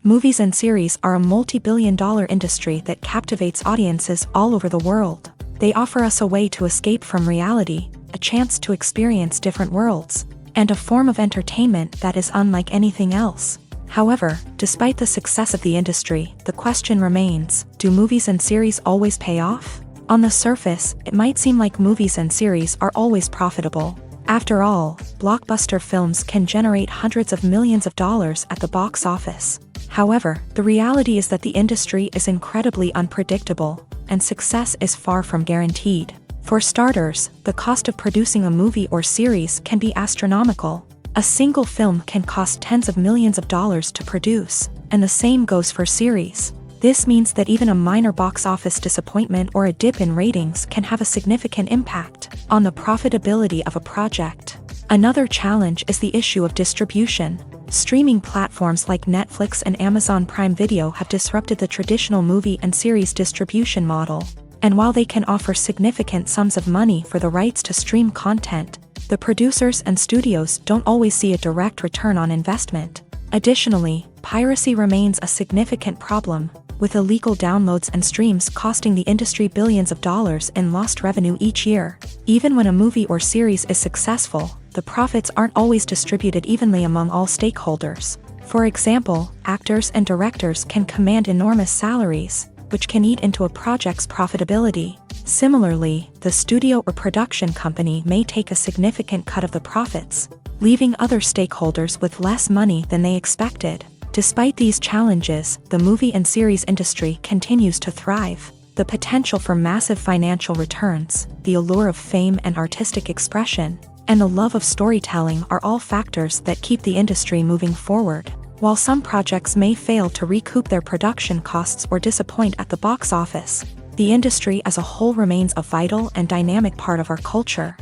Movies and series are a multi-billion-dollar industry that captivates audiences all over the world. They offer us a way to escape from reality, a chance to experience different worlds, and a form of entertainment that is unlike anything else. However, despite the success of the industry, the question remains, do movies and series always pay off? On the surface, it might seem like movies and series are always profitable. After all, blockbuster films can generate hundreds of millions of dollars at the box office. However, the reality is that the industry is incredibly unpredictable, and success is far from guaranteed. For starters, the cost of producing a movie or series can be astronomical. A single film can cost tens of millions of dollars to produce, and the same goes for series. This means that even a minor box office disappointment or a dip in ratings can have a significant impact on the profitability of a project. Another challenge is the issue of distribution. Streaming platforms like Netflix and Amazon Prime Video have disrupted the traditional movie and series distribution model. And while they can offer significant sums of money for the rights to stream content, the producers and studios don't always see a direct return on investment. Additionally, piracy remains a significant problem, with illegal downloads and streams costing the industry billions of dollars in lost revenue each year. Even when a movie or series is successful, the profits aren't always distributed evenly among all stakeholders. For example, actors and directors can command enormous salaries, which can eat into a project's profitability. Similarly, the studio or production company may take a significant cut of the profits, leaving other stakeholders with less money than they expected. Despite these challenges, the movie and series industry continues to thrive. The potential for massive financial returns, the allure of fame and artistic expression, and the love of storytelling are all factors that keep the industry moving forward. While some projects may fail to recoup their production costs or disappoint at the box office, the industry as a whole remains a vital and dynamic part of our culture.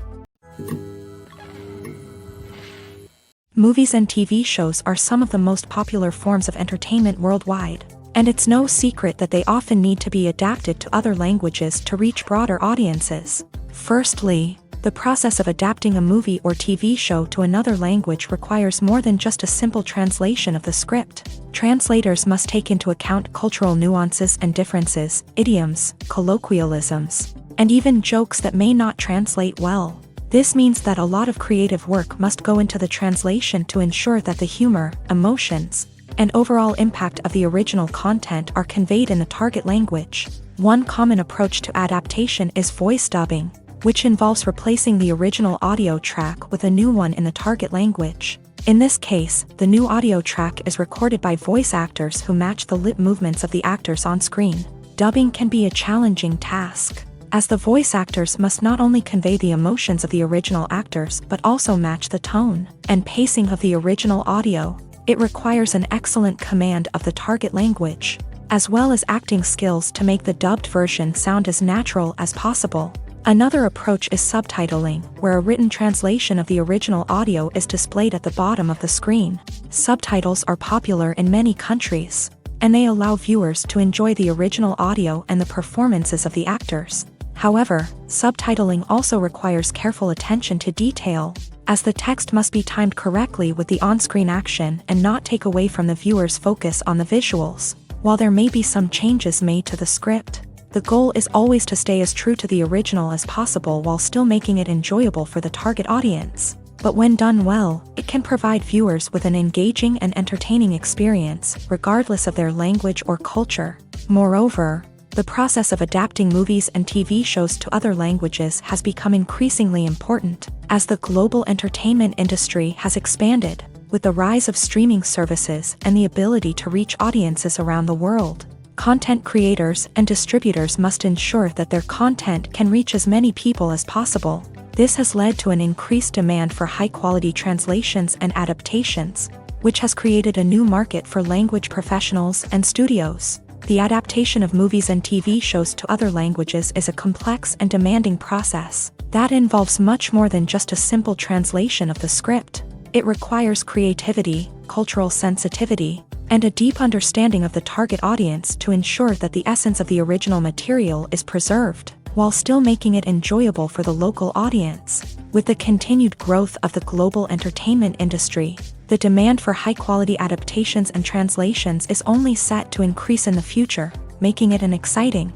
Movies and TV shows are some of the most popular forms of entertainment worldwide. And it's no secret that they often need to be adapted to other languages to reach broader audiences. Firstly, the process of adapting a movie or TV show to another language requires more than just a simple translation of the script. Translators must take into account cultural nuances and differences, idioms, colloquialisms, and even jokes that may not translate well. This means that a lot of creative work must go into the translation to ensure that the humor, emotions, and overall impact of the original content are conveyed in the target language. One common approach to adaptation is voice dubbing, which involves replacing the original audio track with a new one in the target language. In this case, the new audio track is recorded by voice actors who match the lip movements of the actors on screen. Dubbing can be a challenging task, as the voice actors must not only convey the emotions of the original actors but also match the tone and pacing of the original audio. It requires an excellent command of the target language, as well as acting skills to make the dubbed version sound as natural as possible. Another approach is subtitling, where a written translation of the original audio is displayed at the bottom of the screen. Subtitles are popular in many countries, and they allow viewers to enjoy the original audio and the performances of the actors. However, subtitling also requires careful attention to detail, as the text must be timed correctly with the on-screen action and not take away from the viewer's focus on the visuals. While there may be some changes made to the script, the goal is always to stay as true to the original as possible while still making it enjoyable for the target audience. But when done well, it can provide viewers with an engaging and entertaining experience, regardless of their language or culture. Moreover, the process of adapting movies and TV shows to other languages has become increasingly important, as the global entertainment industry has expanded, with the rise of streaming services and the ability to reach audiences around the world. Content creators and distributors must ensure that their content can reach as many people as possible. This has led to an increased demand for high-quality translations and adaptations, which has created a new market for language professionals and studios. The adaptation of movies and TV shows to other languages is a complex and demanding process that involves much more than just a simple translation of the script. It requires creativity, cultural sensitivity, and a deep understanding of the target audience to ensure that the essence of the original material is preserved, while still making it enjoyable for the local audience. With the continued growth of the global entertainment industry, the demand for high-quality adaptations and translations is only set to increase in the future, making it an exciting.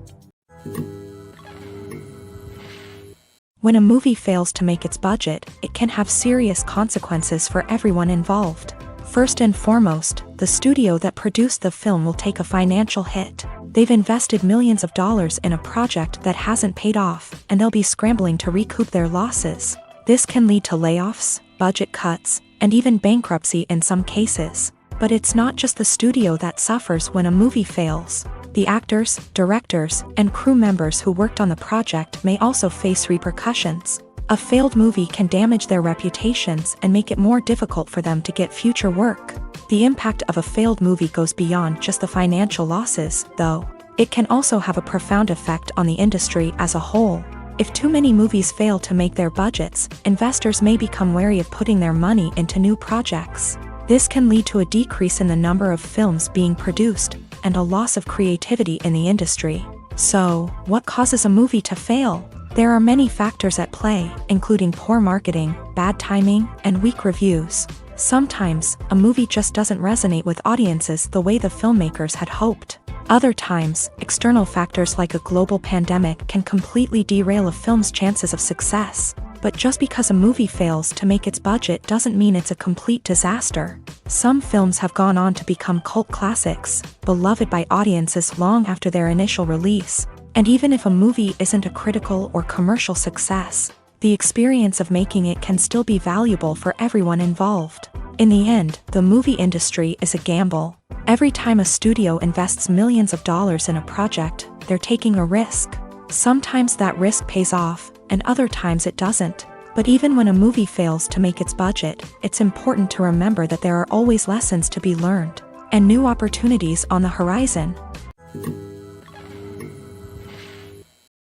When a movie fails to make its budget, it can have serious consequences for everyone involved. First and foremost, the studio that produced the film will take a financial hit. They've invested millions of dollars in a project that hasn't paid off, and they'll be scrambling to recoup their losses. This can lead to layoffs, budget cuts, and even bankruptcy in some cases. But it's not just the studio that suffers when a movie fails. The actors, directors, and crew members who worked on the project may also face repercussions. A failed movie can damage their reputations and make it more difficult for them to get future work. The impact of a failed movie goes beyond just the financial losses, though. It can also have a profound effect on the industry as a whole. If too many movies fail to make their budgets, investors may become wary of putting their money into new projects. This can lead to a decrease in the number of films being produced, and a loss of creativity in the industry. So, what causes a movie to fail? There are many factors at play, including poor marketing, bad timing, and weak reviews. Sometimes, a movie just doesn't resonate with audiences the way the filmmakers had hoped. Other times, external factors like a global pandemic can completely derail a film's chances of success. But just because a movie fails to make its budget doesn't mean it's a complete disaster. Some films have gone on to become cult classics, beloved by audiences long after their initial release. And even if a movie isn't a critical or commercial success, the experience of making it can still be valuable for everyone involved. In the end, the movie industry is a gamble. Every time a studio invests millions of dollars in a project, they're taking a risk. Sometimes that risk pays off, and other times it doesn't. But even when a movie fails to make its budget, it's important to remember that there are always lessons to be learned, and new opportunities on the horizon.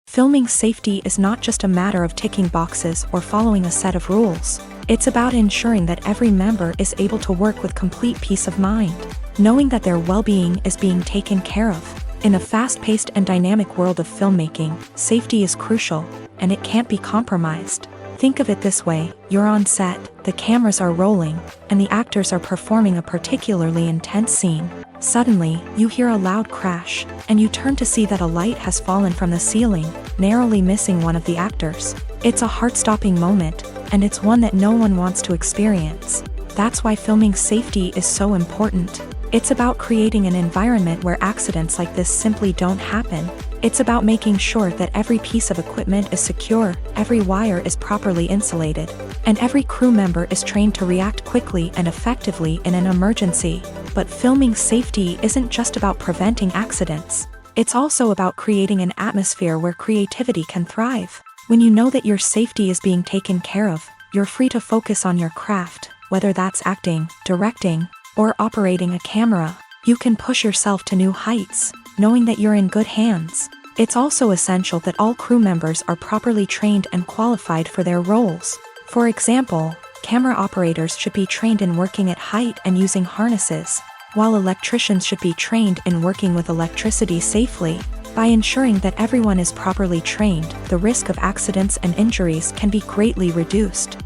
Filming safety is not just a matter of ticking boxes or following a set of rules. It's about ensuring that every member is able to work with complete peace of mind. knowing that their well-being is being taken care of. In a fast-paced and dynamic world of filmmaking, safety is crucial, and it can't be compromised. Think of it this way: you're on set, the cameras are rolling, and the actors are performing a particularly intense scene. Suddenly, you hear a loud crash, and you turn to see that a light has fallen from the ceiling, narrowly missing one of the actors. It's a heart-stopping moment, and it's one that no one wants to experience. That's why filming safety is so important. It's about creating an environment where accidents like this simply don't happen. It's about making sure that every piece of equipment is secure, every wire is properly insulated, and every crew member is trained to react quickly and effectively in an emergency. But filming safety isn't just about preventing accidents. It's also about creating an atmosphere where creativity can thrive. When you know that your safety is being taken care of, you're free to focus on your craft, whether that's acting, directing, or operating a camera. You can push yourself to new heights, knowing that you're in good hands. It's also essential that all crew members are properly trained and qualified for their roles. For example, camera operators should be trained in working at height and using harnesses, while electricians should be trained in working with electricity safely. By ensuring that everyone is properly trained, the risk of accidents and injuries can be greatly reduced.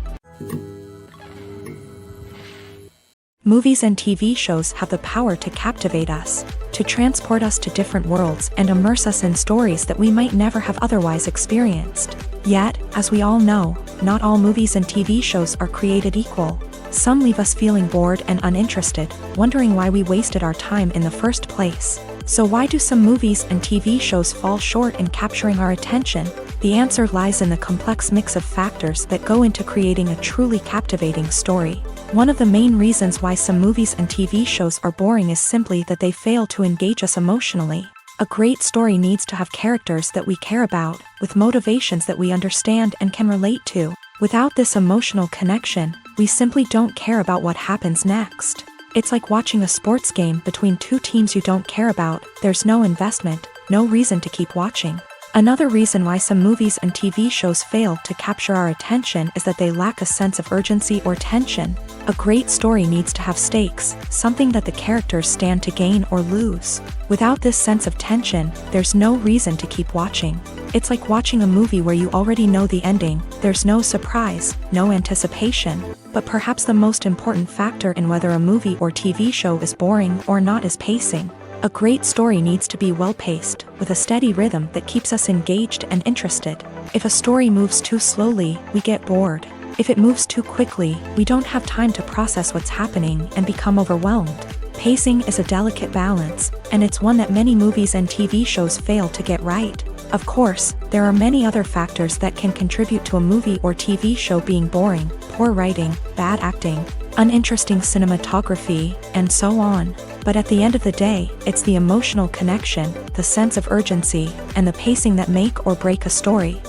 Movies and TV shows have the power to captivate us, to transport us to different worlds and immerse us in stories that we might never have otherwise experienced. Yet, as we all know, not all movies and TV shows are created equal. Some leave us feeling bored and uninterested, wondering why we wasted our time in the first place. So why do some movies and TV shows fall short in capturing our attention? The answer lies in the complex mix of factors that go into creating a truly captivating story. One of the main reasons why some movies and TV shows are boring is simply that they fail to engage us emotionally. A great story needs to have characters that we care about, with motivations that we understand and can relate to. Without this emotional connection, we simply don't care about what happens next. It's like watching a sports game between two teams you don't care about. There's no investment, no reason to keep watching. Another reason why some movies and TV shows fail to capture our attention is that they lack a sense of urgency or tension. A great story needs to have stakes, something that the characters stand to gain or lose. Without this sense of tension, there's no reason to keep watching. It's like watching a movie where you already know the ending. There's no surprise, no anticipation. But perhaps the most important factor in whether a movie or TV show is boring or not is pacing. A great story needs to be well-paced, with a steady rhythm that keeps us engaged and interested. If a story moves too slowly, we get bored. If it moves too quickly, we don't have time to process what's happening and become overwhelmed. Pacing is a delicate balance, and it's one that many movies and TV shows fail to get right. Of course, there are many other factors that can contribute to a movie or TV show being boring: poor writing, bad acting, uninteresting cinematography, and so on. But at the end of the day, it's the emotional connection, the sense of urgency, and the pacing that make or break a story.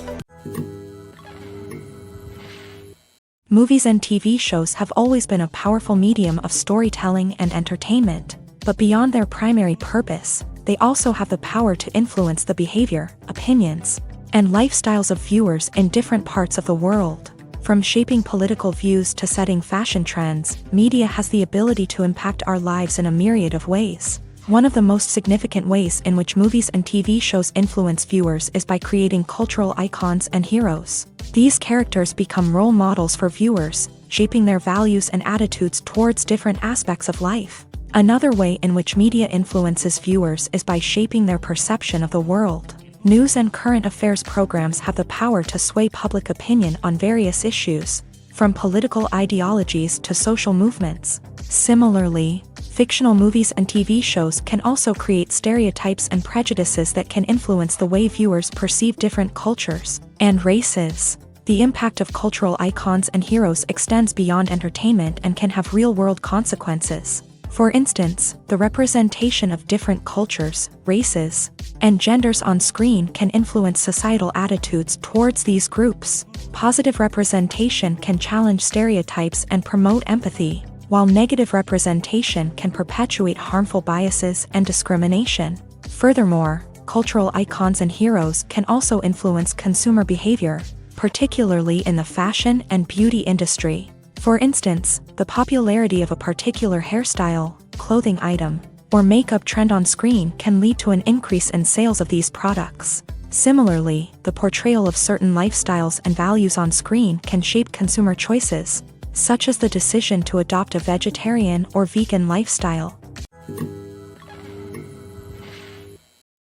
Movies and TV shows have always been a powerful medium of storytelling and entertainment, but beyond their primary purpose, they also have the power to influence the behavior, opinions, and lifestyles of viewers in different parts of the world. From shaping political views to setting fashion trends, media has the ability to impact our lives in a myriad of ways. One of the most significant ways in which movies and TV shows influence viewers is by creating cultural icons and heroes. These characters become role models for viewers, shaping their values and attitudes towards different aspects of life. Another way in which media influences viewers is by shaping their perception of the world. News and current affairs programs have the power to sway public opinion on various issues, from political ideologies to social movements. Similarly, fictional movies and TV shows can also create stereotypes and prejudices that can influence the way viewers perceive different cultures and races. The impact of cultural icons and heroes extends beyond entertainment and can have real-world consequences. For instance, the representation of different cultures, races, and genders on screen can influence societal attitudes towards these groups. Positive representation can challenge stereotypes and promote empathy, while negative representation can perpetuate harmful biases and discrimination. Furthermore, cultural icons and heroes can also influence consumer behavior, particularly in the fashion and beauty industry. For instance, the popularity of a particular hairstyle, clothing item, or makeup trend on screen can lead to an increase in sales of these products. Similarly, the portrayal of certain lifestyles and values on screen can shape consumer choices, such as the decision to adopt a vegetarian or vegan lifestyle.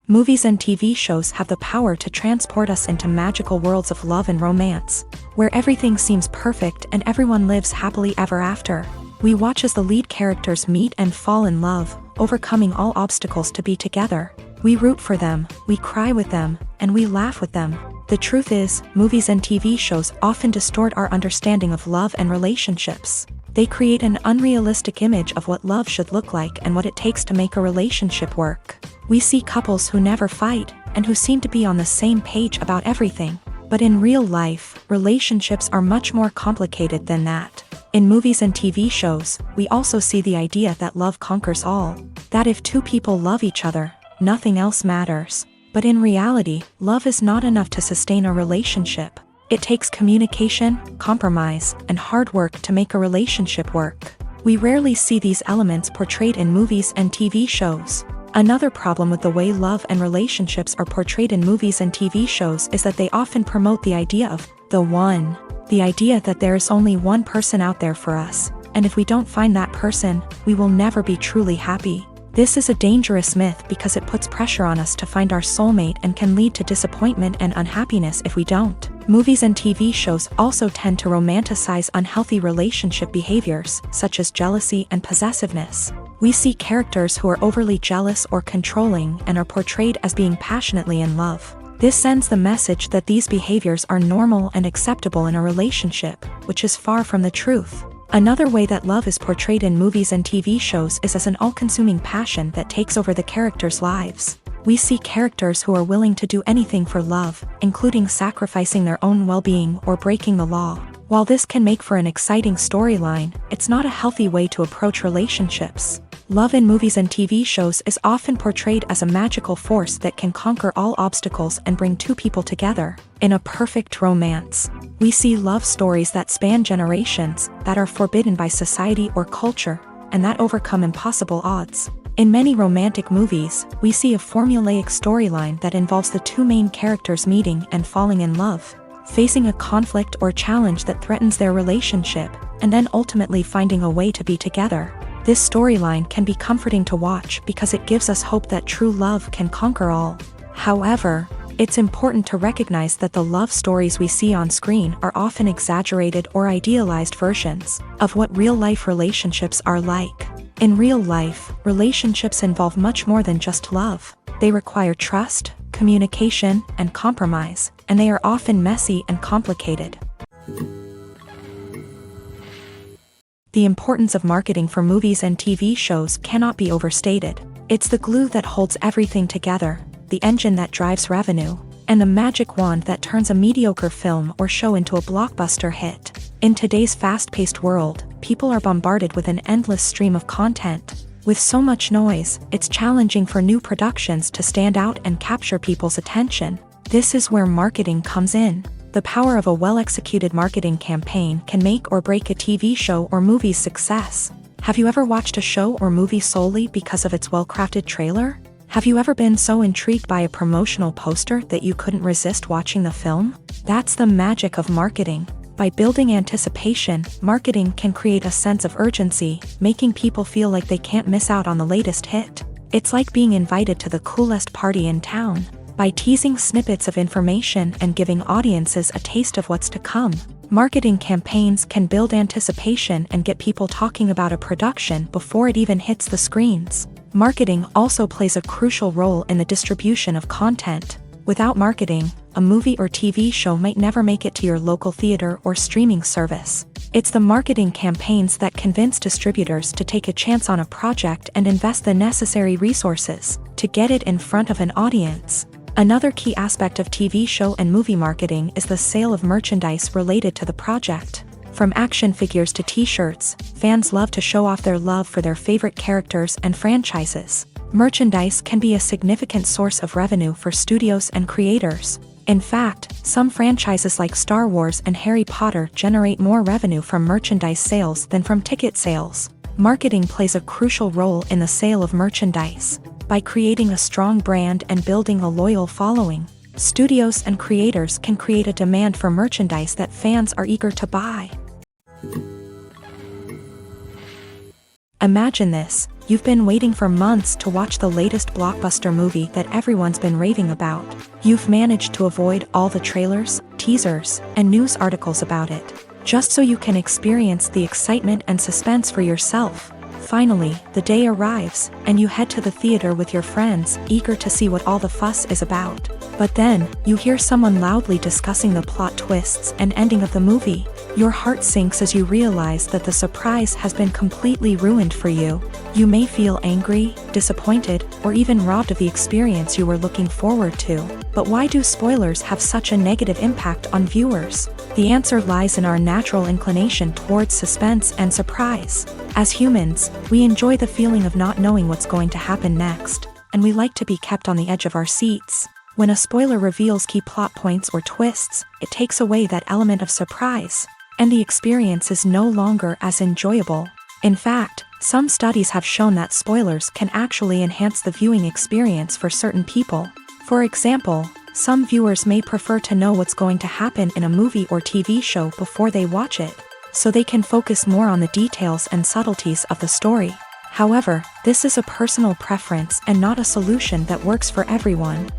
Movies and TV shows have the power to transport us into magical worlds of love and romance, where everything seems perfect and everyone lives happily ever after. We watch as the lead characters meet and fall in love, overcoming all obstacles to be together. We root for them, we cry with them, and we laugh with them. The truth is, movies and TV shows often distort our understanding of love and relationships. They create an unrealistic image of what love should look like and what it takes to make a relationship work. We see couples who never fight, and who seem to be on the same page about everything. But in real life, relationships are much more complicated than that. In movies and TV shows, we also see the idea that love conquers all. That if two people love each other, nothing else matters. But in reality, love is not enough to sustain a relationship. It takes communication, compromise, and hard work to make a relationship work. We rarely see these elements portrayed in movies and TV shows. Another problem with the way love and relationships are portrayed in movies and TV shows is that they often promote the idea of the one. The idea that there is only one person out there for us, and if we don't find that person, we will never be truly happy. This is a dangerous myth because it puts pressure on us to find our soulmate and can lead to disappointment and unhappiness if we don't. Movies and TV shows also tend to romanticize unhealthy relationship behaviors, such as jealousy and possessiveness. We see characters who are overly jealous or controlling and are portrayed as being passionately in love. This sends the message that these behaviors are normal and acceptable in a relationship, which is far from the truth. Another way that love is portrayed in movies and TV shows is as an all-consuming passion that takes over the characters' lives. We see characters who are willing to do anything for love, including sacrificing their own well-being or breaking the law. While this can make for an exciting storyline, it's not a healthy way to approach relationships. Love in movies and TV shows is often portrayed as a magical force that can conquer all obstacles and bring two people together in a perfect romance. We see love stories that span generations, that are forbidden by society or culture, and that overcome impossible odds. In many romantic movies, we see a formulaic storyline that involves the two main characters meeting and falling in love, facing a conflict or challenge that threatens their relationship, and then ultimately finding a way to be together. This storyline can be comforting to watch because it gives us hope that true love can conquer all. However, it's important to recognize that the love stories we see on screen are often exaggerated or idealized versions of what real-life relationships are like. In real life, relationships involve much more than just love. They require trust, communication, and compromise, and they are often messy and complicated. The importance of marketing for movies and TV shows cannot be overstated. It's the glue that holds everything together, the engine that drives revenue, and the magic wand that turns a mediocre film or show into a blockbuster hit. In today's fast-paced world, people are bombarded with an endless stream of content. With so much noise, it's challenging for new productions to stand out and capture people's attention. This is where marketing comes in. The power of a well-executed marketing campaign can make or break a TV show or movie's success. Have you ever watched a show or movie solely because of its well-crafted trailer? Have you ever been so intrigued by a promotional poster that you couldn't resist watching the film? That's the magic of marketing. By building anticipation, marketing can create a sense of urgency, making people feel like they can't miss out on the latest hit. It's like being invited to the coolest party in town. By teasing snippets of information and giving audiences a taste of what's to come, marketing campaigns can build anticipation and get people talking about a production before it even hits the screens. Marketing also plays a crucial role in the distribution of content. Without marketing, a movie or TV show might never make it to your local theater or streaming service. It's the marketing campaigns that convince distributors to take a chance on a project and invest the necessary resources to get it in front of an audience. Another key aspect of TV show and movie marketing is the sale of merchandise related to the project. From action figures to t-shirts, fans love to show off their love for their favorite characters and franchises. Merchandise can be a significant source of revenue for studios and creators. In fact, some franchises like Star Wars and Harry Potter generate more revenue from merchandise sales than from ticket sales. Marketing plays a crucial role in the sale of merchandise. By creating a strong brand and building a loyal following, studios and creators can create a demand for merchandise that fans are eager to buy. Imagine this. You've been waiting for months to watch the latest blockbuster movie that everyone's been raving about. You've managed to avoid all the trailers, teasers, and news articles about it, just so you can experience the excitement and suspense for yourself. Finally, the day arrives, and you head to the theater with your friends, eager to see what all the fuss is about. But then, you hear someone loudly discussing the plot twists and ending of the movie. Your heart sinks as you realize that the surprise has been completely ruined for you. You may feel angry, disappointed, or even robbed of the experience you were looking forward to. But why do spoilers have such a negative impact on viewers? The answer lies in our natural inclination towards suspense and surprise. As humans, we enjoy the feeling of not knowing what's going to happen next, and we like to be kept on the edge of our seats. When a spoiler reveals key plot points or twists, it takes away that element of surprise, and the experience is no longer as enjoyable. In fact, some studies have shown that spoilers can actually enhance the viewing experience for certain people. For example, some viewers may prefer to know what's going to happen in a movie or TV show before they watch it, so they can focus more on the details and subtleties of the story. However, this is a personal preference and not a solution that works for everyone.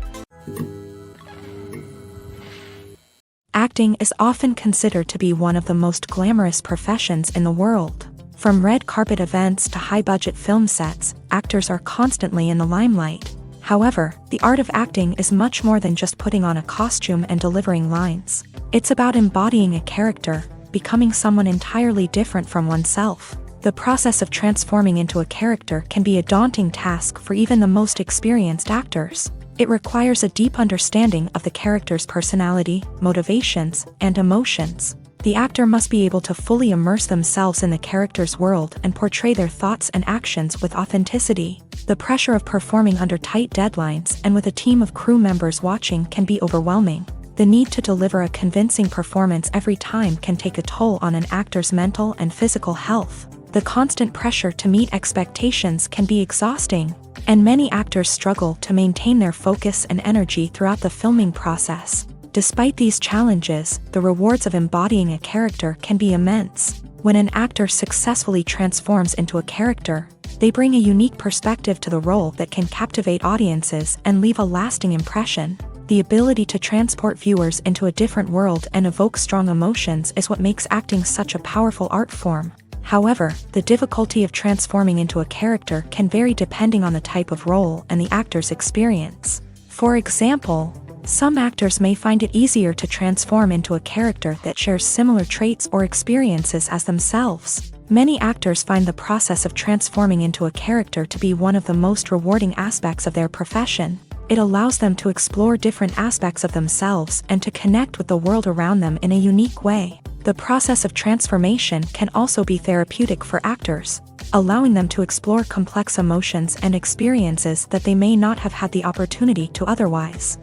Acting is often considered to be one of the most glamorous professions in the world. From red carpet events to high-budget film sets, actors are constantly in the limelight. However, the art of acting is much more than just putting on a costume and delivering lines. It's about embodying a character, becoming someone entirely different from oneself. The process of transforming into a character can be a daunting task for even the most experienced actors. It requires a deep understanding of the character's personality, motivations, and emotions. The actor must be able to fully immerse themselves in the character's world and portray their thoughts and actions with authenticity. The pressure of performing under tight deadlines and with a team of crew members watching can be overwhelming. The need to deliver a convincing performance every time can take a toll on an actor's mental and physical health. The constant pressure to meet expectations can be exhausting, and many actors struggle to maintain their focus and energy throughout the filming process. Despite these challenges, the rewards of embodying a character can be immense. When an actor successfully transforms into a character, they bring a unique perspective to the role that can captivate audiences and leave a lasting impression. The ability to transport viewers into a different world and evoke strong emotions is what makes acting such a powerful art form. However, the difficulty of transforming into a character can vary depending on the type of role and the actor's experience. For example, some actors may find it easier to transform into a character that shares similar traits or experiences as themselves. Many actors find the process of transforming into a character to be one of the most rewarding aspects of their profession. It allows them to explore different aspects of themselves and to connect with the world around them in a unique way. The process of transformation can also be therapeutic for actors, allowing them to explore complex emotions and experiences that they may not have had the opportunity to otherwise.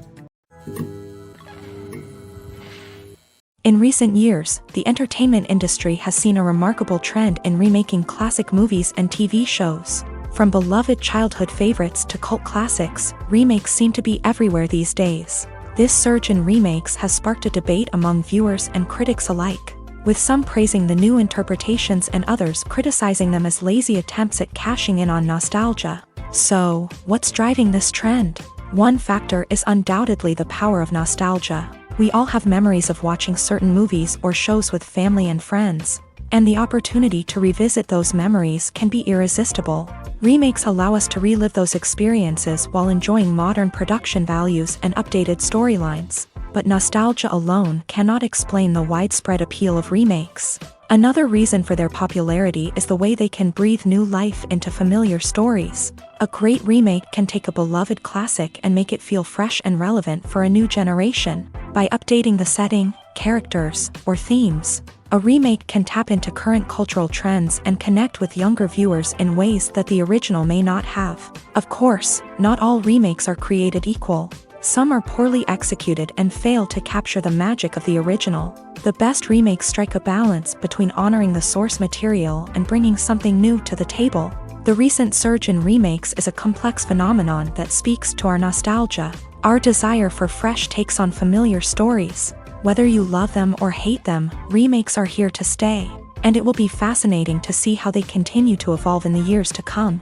In recent years, the entertainment industry has seen a remarkable trend in remaking classic movies and TV shows. From beloved childhood favorites to cult classics, remakes seem to be everywhere these days. This surge in remakes has sparked a debate among viewers and critics alike, with some praising the new interpretations and others criticizing them as lazy attempts at cashing in on nostalgia. So, what's driving this trend? One factor is undoubtedly the power of nostalgia. We all have memories of watching certain movies or shows with family and friends, and the opportunity to revisit those memories can be irresistible. Remakes allow us to relive those experiences while enjoying modern production values and updated storylines. But nostalgia alone cannot explain the widespread appeal of remakes. Another reason for their popularity is the way they can breathe new life into familiar stories. A great remake can take a beloved classic and make it feel fresh and relevant for a new generation. By updating the setting, characters, or themes, a remake can tap into current cultural trends and connect with younger viewers in ways that the original may not have. Of course, not all remakes are created equal. Some are poorly executed and fail to capture the magic of the original. The best remakes strike a balance between honoring the source material and bringing something new to the table. The recent surge in remakes is a complex phenomenon that speaks to our nostalgia, our desire for fresh takes on familiar stories. Whether you love them or hate them, remakes are here to stay, and it will be fascinating to see how they continue to evolve in the years to come.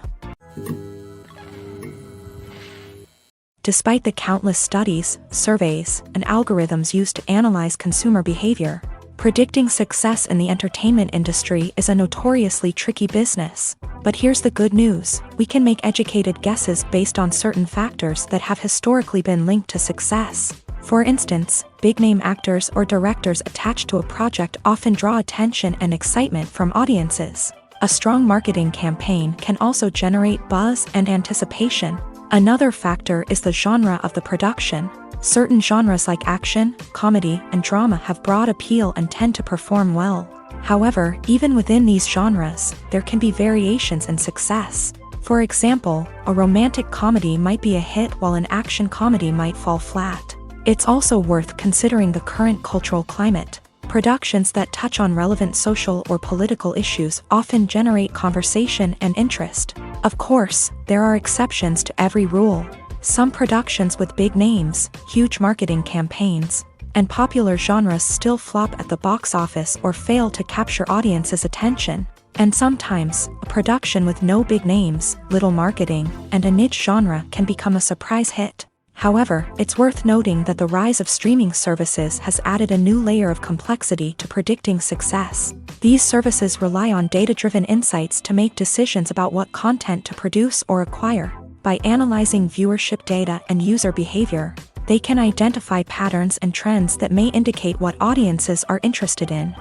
Despite the countless studies, surveys, and algorithms used to analyze consumer behavior, predicting success in the entertainment industry is a notoriously tricky business. But here's the good news: we can make educated guesses based on certain factors that have historically been linked to success. For instance, big-name actors or directors attached to a project often draw attention and excitement from audiences. A strong marketing campaign can also generate buzz and anticipation. Another factor is the genre of the production. Certain genres like action, comedy, and drama have broad appeal and tend to perform well. However, even within these genres, there can be variations in success. For example, a romantic comedy might be a hit while an action comedy might fall flat. It's also worth considering the current cultural climate. Productions that touch on relevant social or political issues often generate conversation and interest. Of course, there are exceptions to every rule. Some productions with big names, huge marketing campaigns, and popular genres still flop at the box office or fail to capture audiences' attention. And sometimes, a production with no big names, little marketing, and a niche genre can become a surprise hit. However, it's worth noting that the rise of streaming services has added a new layer of complexity to predicting success. These services rely on data-driven insights to make decisions about what content to produce or acquire. By analyzing viewership data and user behavior, they can identify patterns and trends that may indicate what audiences are interested in.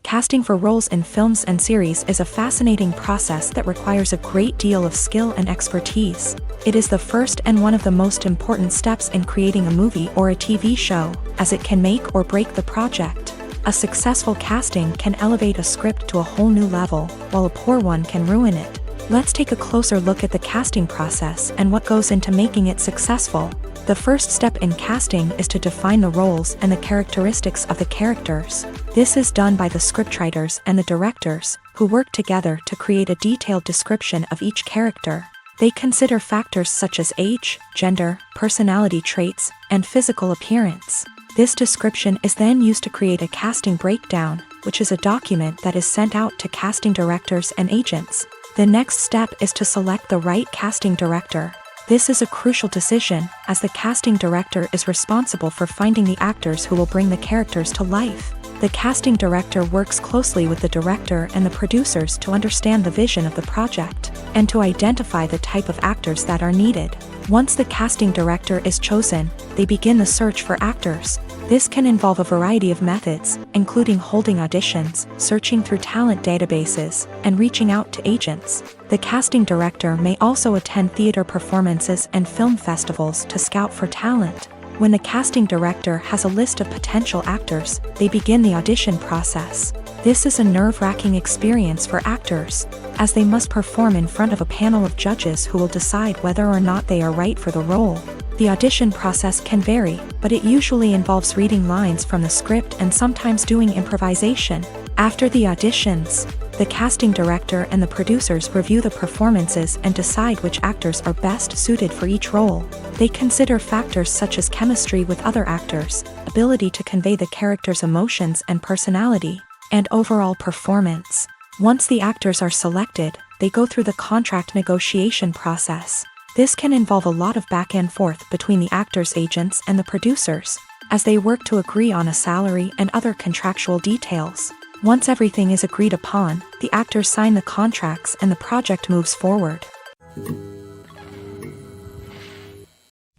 Casting for roles in films and series is a fascinating process that requires a great deal of skill and expertise. It is the first and one of the most important steps in creating a movie or a TV show, as it can make or break the project. A successful casting can elevate a script to a whole new level, while a poor one can ruin it. Let's take a closer look at the casting process and what goes into making it successful. The first step in casting is to define the roles and the characteristics of the characters. This is done by the scriptwriters and the directors, who work together to create a detailed description of each character. They consider factors such as age, gender, personality traits, and physical appearance. This description is then used to create a casting breakdown, which is a document that is sent out to casting directors and agents. The next step is to select the right casting director. This is a crucial decision, as the casting director is responsible for finding the actors who will bring the characters to life. The casting director works closely with the director and the producers to understand the vision of the project, and to identify the type of actors that are needed. Once the casting director is chosen, they begin the search for actors. This can involve a variety of methods, including holding auditions, searching through talent databases, and reaching out to agents. The casting director may also attend theater performances and film festivals to scout for talent. When the casting director has a list of potential actors, they begin the audition process. This is a nerve-wracking experience for actors, as they must perform in front of a panel of judges who will decide whether or not they are right for the role. The audition process can vary, but it usually involves reading lines from the script and sometimes doing improvisation. After the auditions, the casting director and the producers review the performances and decide which actors are best suited for each role. They consider factors such as chemistry with other actors, ability to convey the character's emotions and personality, and overall performance. Once the actors are selected, they go through the contract negotiation process. This can involve a lot of back and forth between the actors' agents and the producers, as they work to agree on a salary and other contractual details. Once everything is agreed upon, the actors sign the contracts and the project moves forward.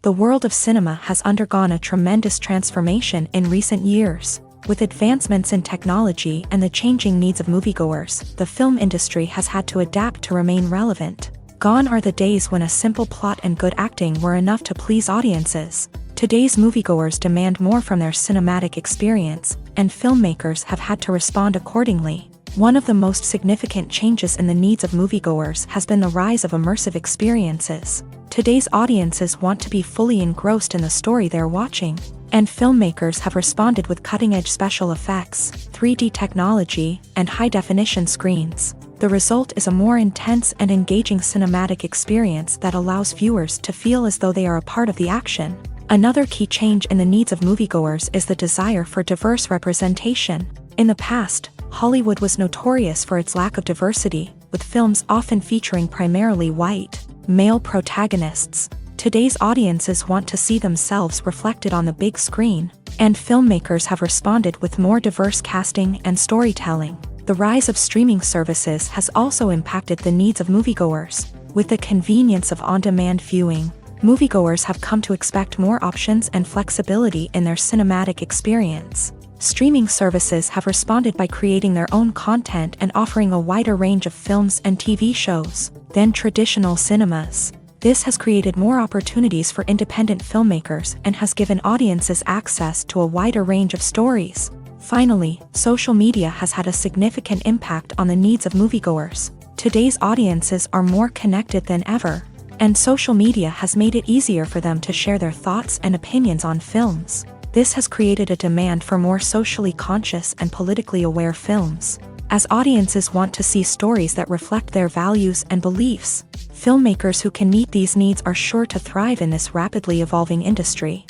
The world of cinema has undergone a tremendous transformation in recent years. With advancements in technology and the changing needs of moviegoers, the film industry has had to adapt to remain relevant. Gone are the days when a simple plot and good acting were enough to please audiences. Today's moviegoers demand more from their cinematic experience, and filmmakers have had to respond accordingly. One of the most significant changes in the needs of moviegoers has been the rise of immersive experiences. Today's audiences want to be fully engrossed in the story they're watching, and filmmakers have responded with cutting-edge special effects, 3D technology, and high-definition screens. The result is a more intense and engaging cinematic experience that allows viewers to feel as though they are a part of the action. Another key change in the needs of moviegoers is the desire for diverse representation. In the past, Hollywood was notorious for its lack of diversity, with films often featuring primarily white, male protagonists. Today's audiences want to see themselves reflected on the big screen, and filmmakers have responded with more diverse casting and storytelling. The rise of streaming services has also impacted the needs of moviegoers. With the convenience of on-demand viewing, moviegoers have come to expect more options and flexibility in their cinematic experience. Streaming services have responded by creating their own content and offering a wider range of films and TV shows than traditional cinemas. This has created more opportunities for independent filmmakers and has given audiences access to a wider range of stories. Finally, social media has had a significant impact on the needs of moviegoers. Today's audiences are more connected than ever, and social media has made it easier for them to share their thoughts and opinions on films. This has created a demand for more socially conscious and politically aware films. As audiences want to see stories that reflect their values and beliefs, filmmakers who can meet these needs are sure to thrive in this rapidly evolving industry.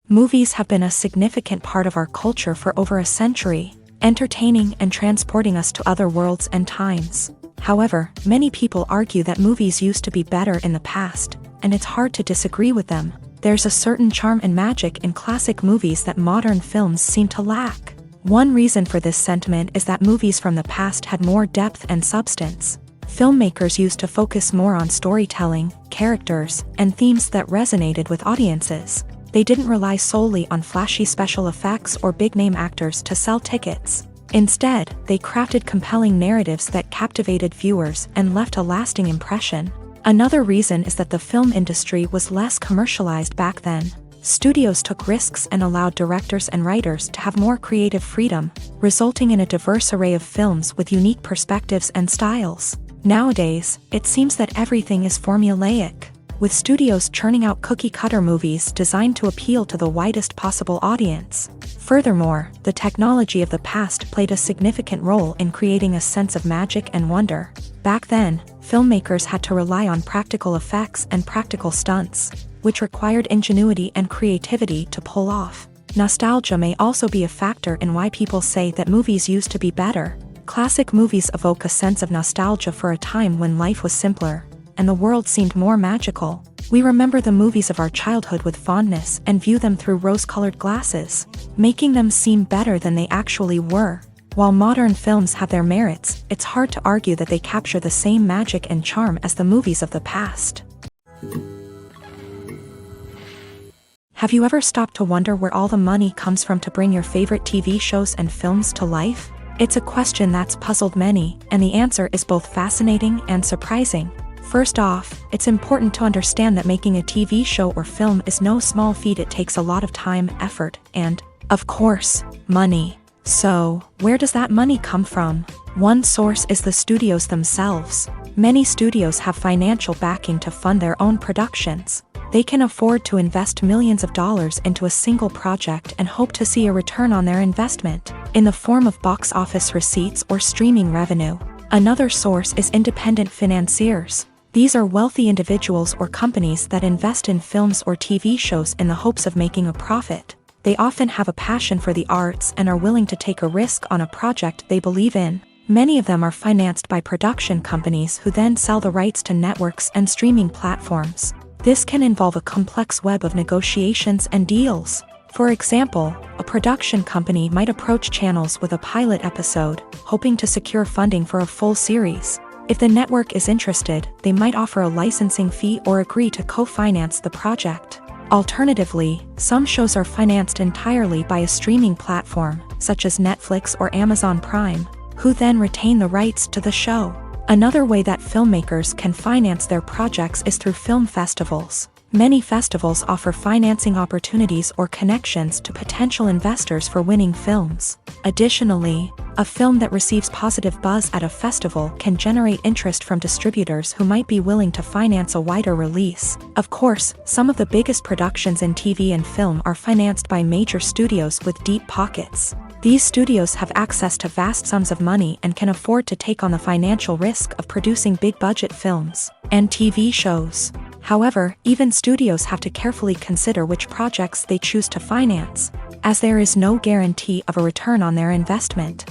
Movies have been a significant part of our culture for over a century, entertaining and transporting us to other worlds and times. However, many people argue that movies used to be better in the past, and it's hard to disagree with them. There's a certain charm and magic in classic movies that modern films seem to lack. One reason for this sentiment is that movies from the past had more depth and substance. Filmmakers used to focus more on storytelling, characters, and themes that resonated with audiences. They didn't rely solely on flashy special effects or big-name actors to sell tickets. Instead, they crafted compelling narratives that captivated viewers and left a lasting impression. Another reason is that the film industry was less commercialized back then. Studios took risks and allowed directors and writers to have more creative freedom, resulting in a diverse array of films with unique perspectives and styles. Nowadays, it seems that everything is formulaic, with studios churning out cookie-cutter movies designed to appeal to the widest possible audience. Furthermore, the technology of the past played a significant role in creating a sense of magic and wonder. Back then, filmmakers had to rely on practical effects and practical stunts, which required ingenuity and creativity to pull off. Nostalgia may also be a factor in why people say that movies used to be better. Classic movies evoke a sense of nostalgia for a time when life was simpler, and the world seemed more magical. We remember the movies of our childhood with fondness and view them through rose-colored glasses, making them seem better than they actually were. While modern films have their merits, it's hard to argue that they capture the same magic and charm as the movies of the past. Have you ever stopped to wonder where all the money comes from to bring your favorite TV shows and films to life? It's a question that's puzzled many, and the answer is both fascinating and surprising. First off, it's important to understand that making a TV show or film is no small feat. It takes a lot of time, effort, and, of course, money. So, where does that money come from? One source is the studios themselves. Many studios have financial backing to fund their own productions. They can afford to invest millions of dollars into a single project and hope to see a return on their investment, in the form of box office receipts or streaming revenue. Another source is independent financiers. These are wealthy individuals or companies that invest in films or TV shows in the hopes of making a profit. They often have a passion for the arts and are willing to take a risk on a project they believe in. Many of them are financed by production companies who then sell the rights to networks and streaming platforms. This can involve a complex web of negotiations and deals. For example, a production company might approach channels with a pilot episode, hoping to secure funding for a full series. If the network is interested, they might offer a licensing fee or agree to co-finance the project. Alternatively, some shows are financed entirely by a streaming platform, such as Netflix or Amazon Prime, who then retain the rights to the show. Another way that filmmakers can finance their projects is through film festivals. Many festivals offer financing opportunities or connections to potential investors for winning films. Additionally, a film that receives positive buzz at a festival can generate interest from distributors who might be willing to finance a wider release. Of course, some of the biggest productions in TV and film are financed by major studios with deep pockets. These studios have access to vast sums of money and can afford to take on the financial risk of producing big-budget films and TV shows. However, even studios have to carefully consider which projects they choose to finance, as there is no guarantee of a return on their investment.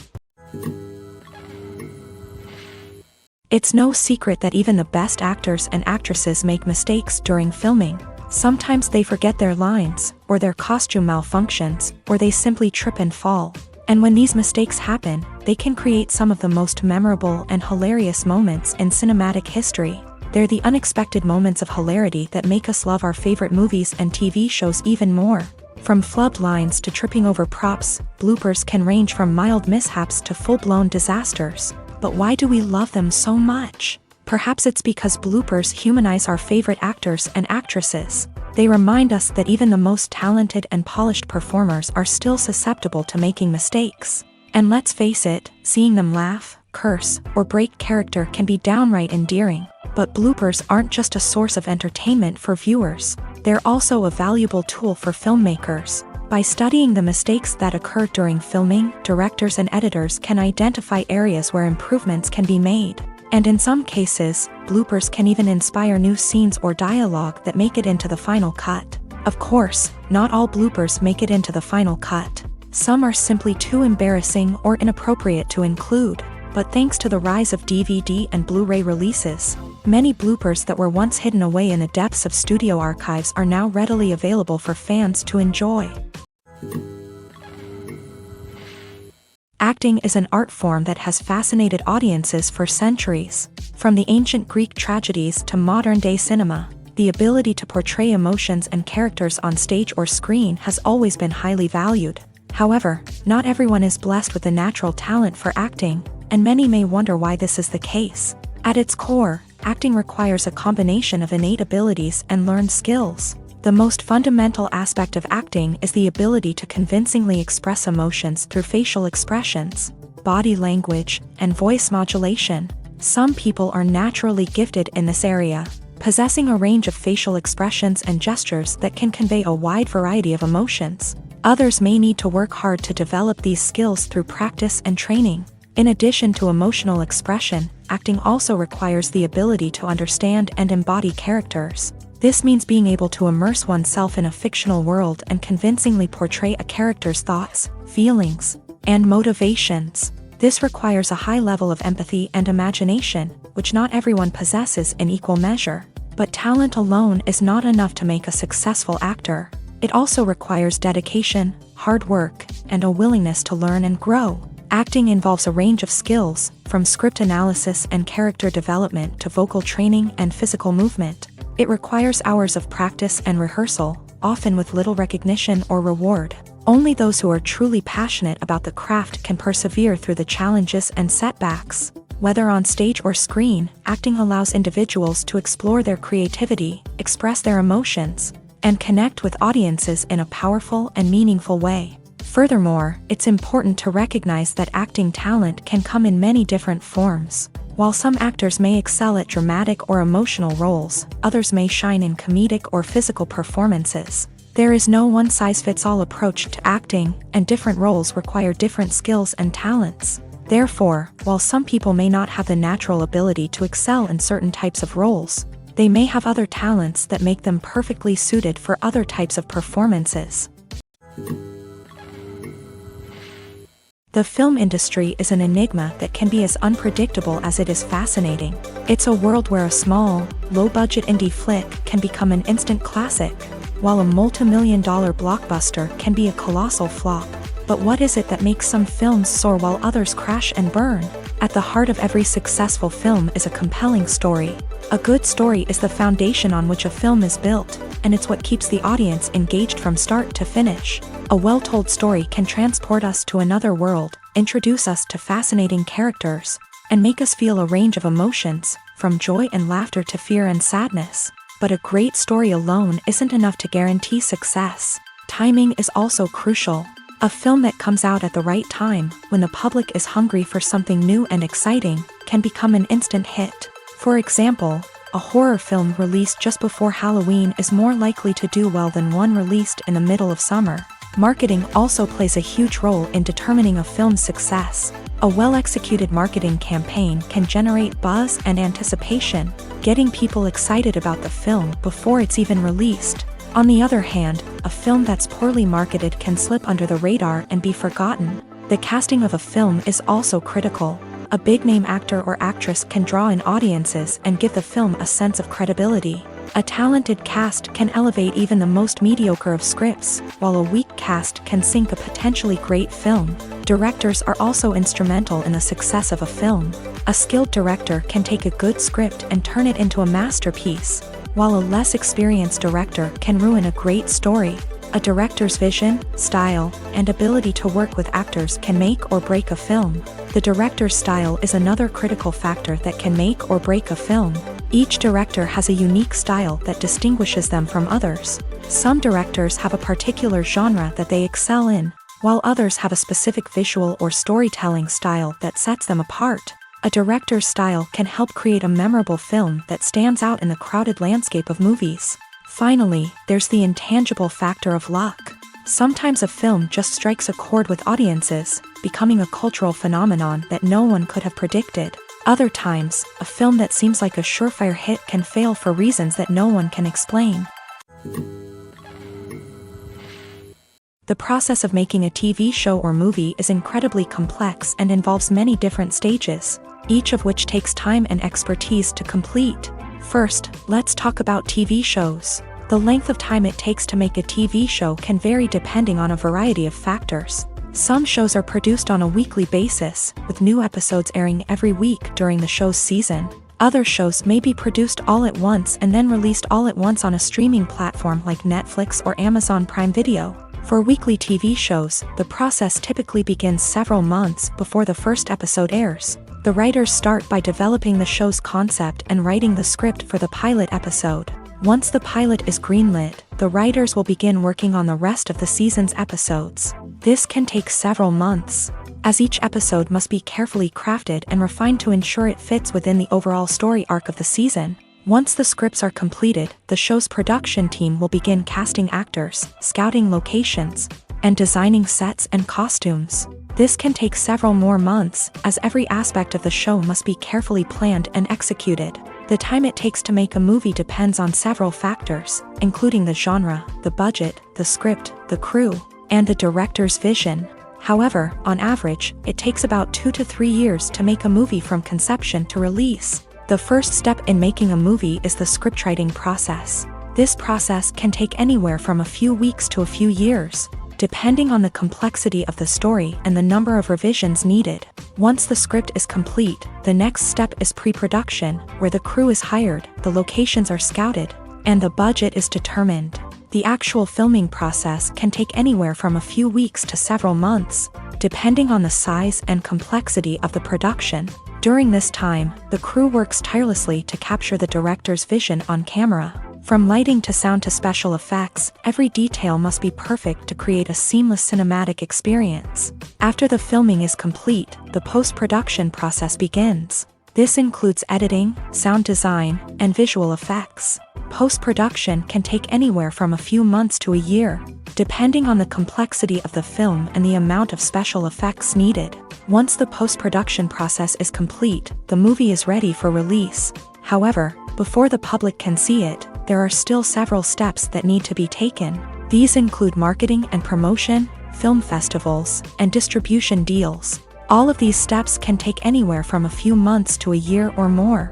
It's no secret that even the best actors and actresses make mistakes during filming. Sometimes they forget their lines, or their costume malfunctions, or they simply trip and fall. And when these mistakes happen, they can create some of the most memorable and hilarious moments in cinematic history. They're the unexpected moments of hilarity that make us love our favorite movies and TV shows even more. From flubbed lines to tripping over props, bloopers can range from mild mishaps to full-blown disasters. But why do we love them so much? Perhaps it's because bloopers humanize our favorite actors and actresses. They remind us that even the most talented and polished performers are still susceptible to making mistakes. And let's face it, seeing them laugh, curse, or break character can be downright endearing. But bloopers aren't just a source of entertainment for viewers. They're also a valuable tool for filmmakers. By studying the mistakes that occur during filming, directors and editors can identify areas where improvements can be made. And in some cases, bloopers can even inspire new scenes or dialogue that make it into the final cut. Of course, not all bloopers make it into the final cut. Some are simply too embarrassing or inappropriate to include. But thanks to the rise of DVD and Blu-ray releases, many bloopers that were once hidden away in the depths of studio archives are now readily available for fans to enjoy. Acting is an art form that has fascinated audiences for centuries. From the ancient Greek tragedies to modern-day cinema, the ability to portray emotions and characters on stage or screen has always been highly valued. However, not everyone is blessed with a natural talent for acting, and many may wonder why this is the case. At its core, acting requires a combination of innate abilities and learned skills. The most fundamental aspect of acting is the ability to convincingly express emotions through facial expressions, body language, and voice modulation. Some people are naturally gifted in this area, possessing a range of facial expressions and gestures that can convey a wide variety of emotions. Others may need to work hard to develop these skills through practice and training. In addition to emotional expression, acting also requires the ability to understand and embody characters. This means being able to immerse oneself in a fictional world and convincingly portray a character's thoughts, feelings, and motivations. This requires a high level of empathy and imagination, which not everyone possesses in equal measure. But talent alone is not enough to make a successful actor. It also requires dedication, hard work, and a willingness to learn and grow. Acting involves a range of skills, from script analysis and character development to vocal training and physical movement. It requires hours of practice and rehearsal, often with little recognition or reward. Only those who are truly passionate about the craft can persevere through the challenges and setbacks. Whether on stage or screen, acting allows individuals to explore their creativity, express their emotions, and connect with audiences in a powerful and meaningful way. Furthermore, it's important to recognize that acting talent can come in many different forms. While some actors may excel at dramatic or emotional roles, others may shine in comedic or physical performances. There is no one-size-fits-all approach to acting, and different roles require different skills and talents. Therefore, while some people may not have the natural ability to excel in certain types of roles, they may have other talents that make them perfectly suited for other types of performances. The film industry is an enigma that can be as unpredictable as it is fascinating. It's a world where a small, low-budget indie flick can become an instant classic, while a multi-million-dollar blockbuster can be a colossal flop. But what is it that makes some films soar while others crash and burn? At the heart of every successful film is a compelling story. A good story is the foundation on which a film is built, and it's what keeps the audience engaged from start to finish. A well-told story can transport us to another world, introduce us to fascinating characters, and make us feel a range of emotions, from joy and laughter to fear and sadness. But a great story alone isn't enough to guarantee success. Timing is also crucial. A film that comes out at the right time, when the public is hungry for something new and exciting, can become an instant hit. For example, a horror film released just before Halloween is more likely to do well than one released in the middle of summer. Marketing also plays a huge role in determining a film's success. A well-executed marketing campaign can generate buzz and anticipation, getting people excited about the film before it's even released. On the other hand, a film that's poorly marketed can slip under the radar and be forgotten. The casting of a film is also critical. A big-name actor or actress can draw in audiences and give the film a sense of credibility. A talented cast can elevate even the most mediocre of scripts, while a weak cast can sink a potentially great film. Directors are also instrumental in the success of a film. A skilled director can take a good script and turn it into a masterpiece, while a less experienced director can ruin a great story. A director's vision, style, and ability to work with actors can make or break a film. The director's style is another critical factor that can make or break a film. Each director has a unique style that distinguishes them from others. Some directors have a particular genre that they excel in, while others have a specific visual or storytelling style that sets them apart. A director's style can help create a memorable film that stands out in the crowded landscape of movies. Finally, there's the intangible factor of luck. Sometimes a film just strikes a chord with audiences, becoming a cultural phenomenon that no one could have predicted. Other times, a film that seems like a surefire hit can fail for reasons that no one can explain. The process of making a TV show or movie is incredibly complex and involves many different stages, each of which takes time and expertise to complete. First, let's talk about TV shows. The length of time it takes to make a TV show can vary depending on a variety of factors. Some shows are produced on a weekly basis, with new episodes airing every week during the show's season. Other shows may be produced all at once and then released all at once on a streaming platform like Netflix or Amazon Prime Video. For weekly TV shows, the process typically begins several months before the first episode airs. The writers start by developing the show's concept and writing the script for the pilot episode. Once the pilot is greenlit, the writers will begin working on the rest of the season's episodes. This can take several months, as each episode must be carefully crafted and refined to ensure it fits within the overall story arc of the season. Once the scripts are completed, the show's production team will begin casting actors, scouting locations, and designing sets and costumes. This can take several more months, as every aspect of the show must be carefully planned and executed. The time it takes to make a movie depends on several factors, including the genre, the budget, the script, the crew, and the director's vision. However, on average, it takes about 2 to 3 years to make a movie from conception to release. The first step in making a movie is the scriptwriting process. This process can take anywhere from a few weeks to a few years, depending on the complexity of the story and the number of revisions needed. Once the script is complete, the next step is pre-production, where the crew is hired, the locations are scouted, and the budget is determined. The actual filming process can take anywhere from a few weeks to several months, depending on the size and complexity of the production. During this time, the crew works tirelessly to capture the director's vision on camera. From lighting to sound to special effects, every detail must be perfect to create a seamless cinematic experience. After the filming is complete, the post-production process begins. This includes editing, sound design, and visual effects. Post-production can take anywhere from a few months to a year, depending on the complexity of the film and the amount of special effects needed. Once the post-production process is complete, the movie is ready for release. However, before the public can see it, there are still several steps that need to be taken. These include marketing and promotion, film festivals, and distribution deals. All of these steps can take anywhere from a few months to a year or more.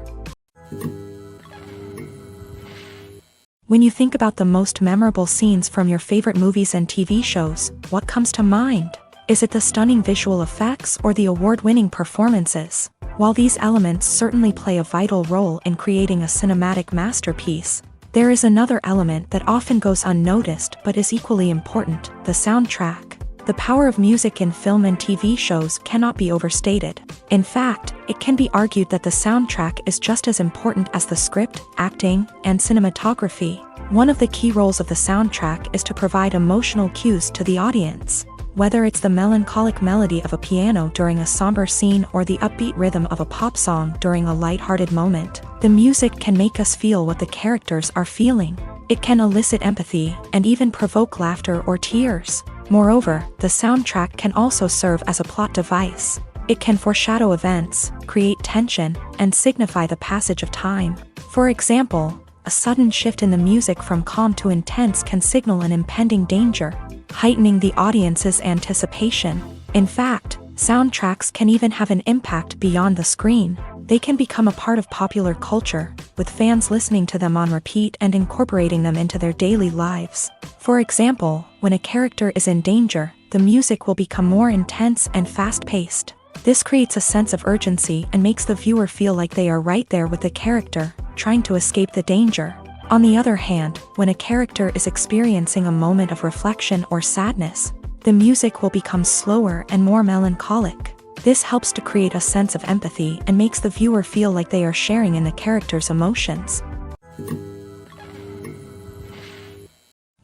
When you think about the most memorable scenes from your favorite movies and TV shows, what comes to mind? Is it the stunning visual effects or the award-winning performances? While these elements certainly play a vital role in creating a cinematic masterpiece, there is another element that often goes unnoticed but is equally important: the soundtrack. The power of music in film and TV shows cannot be overstated. In fact, it can be argued that the soundtrack is just as important as the script, acting, and cinematography. One of the key roles of the soundtrack is to provide emotional cues to the audience. Whether it's the melancholic melody of a piano during a somber scene or the upbeat rhythm of a pop song during a lighthearted moment, the music can make us feel what the characters are feeling. It can elicit empathy and even provoke laughter or tears. Moreover, the soundtrack can also serve as a plot device. It can foreshadow events, create tension, and signify the passage of time. For example, a sudden shift in the music from calm to intense can signal an impending danger, heightening the audience's anticipation. In fact, soundtracks can even have an impact beyond the screen. They can become a part of popular culture, with fans listening to them on repeat and incorporating them into their daily lives. For example, when a character is in danger, the music will become more intense and fast-paced. This creates a sense of urgency and makes the viewer feel like they are right there with the character, trying to escape the danger. On the other hand, when a character is experiencing a moment of reflection or sadness, the music will become slower and more melancholic. This helps to create a sense of empathy and makes the viewer feel like they are sharing in the character's emotions.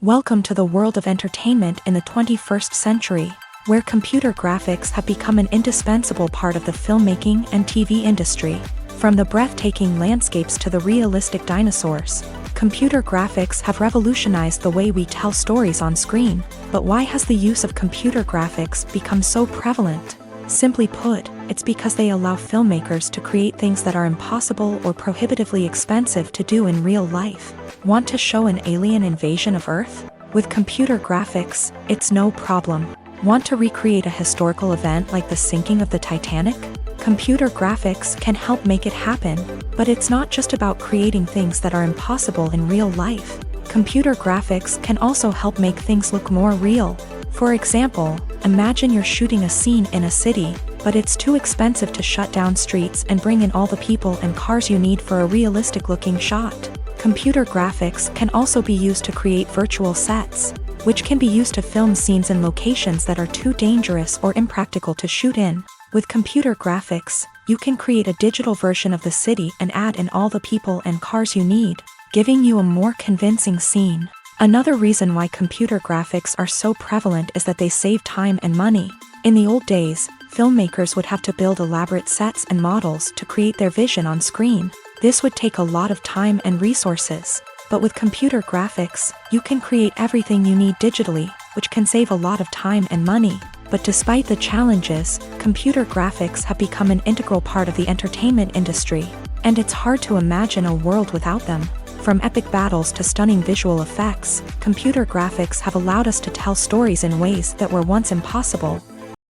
Welcome to the world of entertainment in the 21st century, where computer graphics have become an indispensable part of the filmmaking and TV industry. From the breathtaking landscapes to the realistic dinosaurs, computer graphics have revolutionized the way we tell stories on screen. But why has the use of computer graphics become so prevalent? Simply put, it's because they allow filmmakers to create things that are impossible or prohibitively expensive to do in real life. Want to show an alien invasion of Earth? With computer graphics, it's no problem. Want to recreate a historical event like the sinking of the Titanic? Computer graphics can help make it happen, but it's not just about creating things that are impossible in real life. Computer graphics can also help make things look more real. For example, imagine you're shooting a scene in a city, but it's too expensive to shut down streets and bring in all the people and cars you need for a realistic-looking shot. Computer graphics can also be used to create virtual sets, which can be used to film scenes in locations that are too dangerous or impractical to shoot in. With computer graphics, you can create a digital version of the city and add in all the people and cars you need, giving you a more convincing scene. Another reason why computer graphics are so prevalent is that they save time and money. In the old days, filmmakers would have to build elaborate sets and models to create their vision on screen. This would take a lot of time and resources. But with computer graphics, you can create everything you need digitally, which can save a lot of time and money. But despite the challenges, computer graphics have become an integral part of the entertainment industry, and it's hard to imagine a world without them. From epic battles to stunning visual effects, computer graphics have allowed us to tell stories in ways that were once impossible.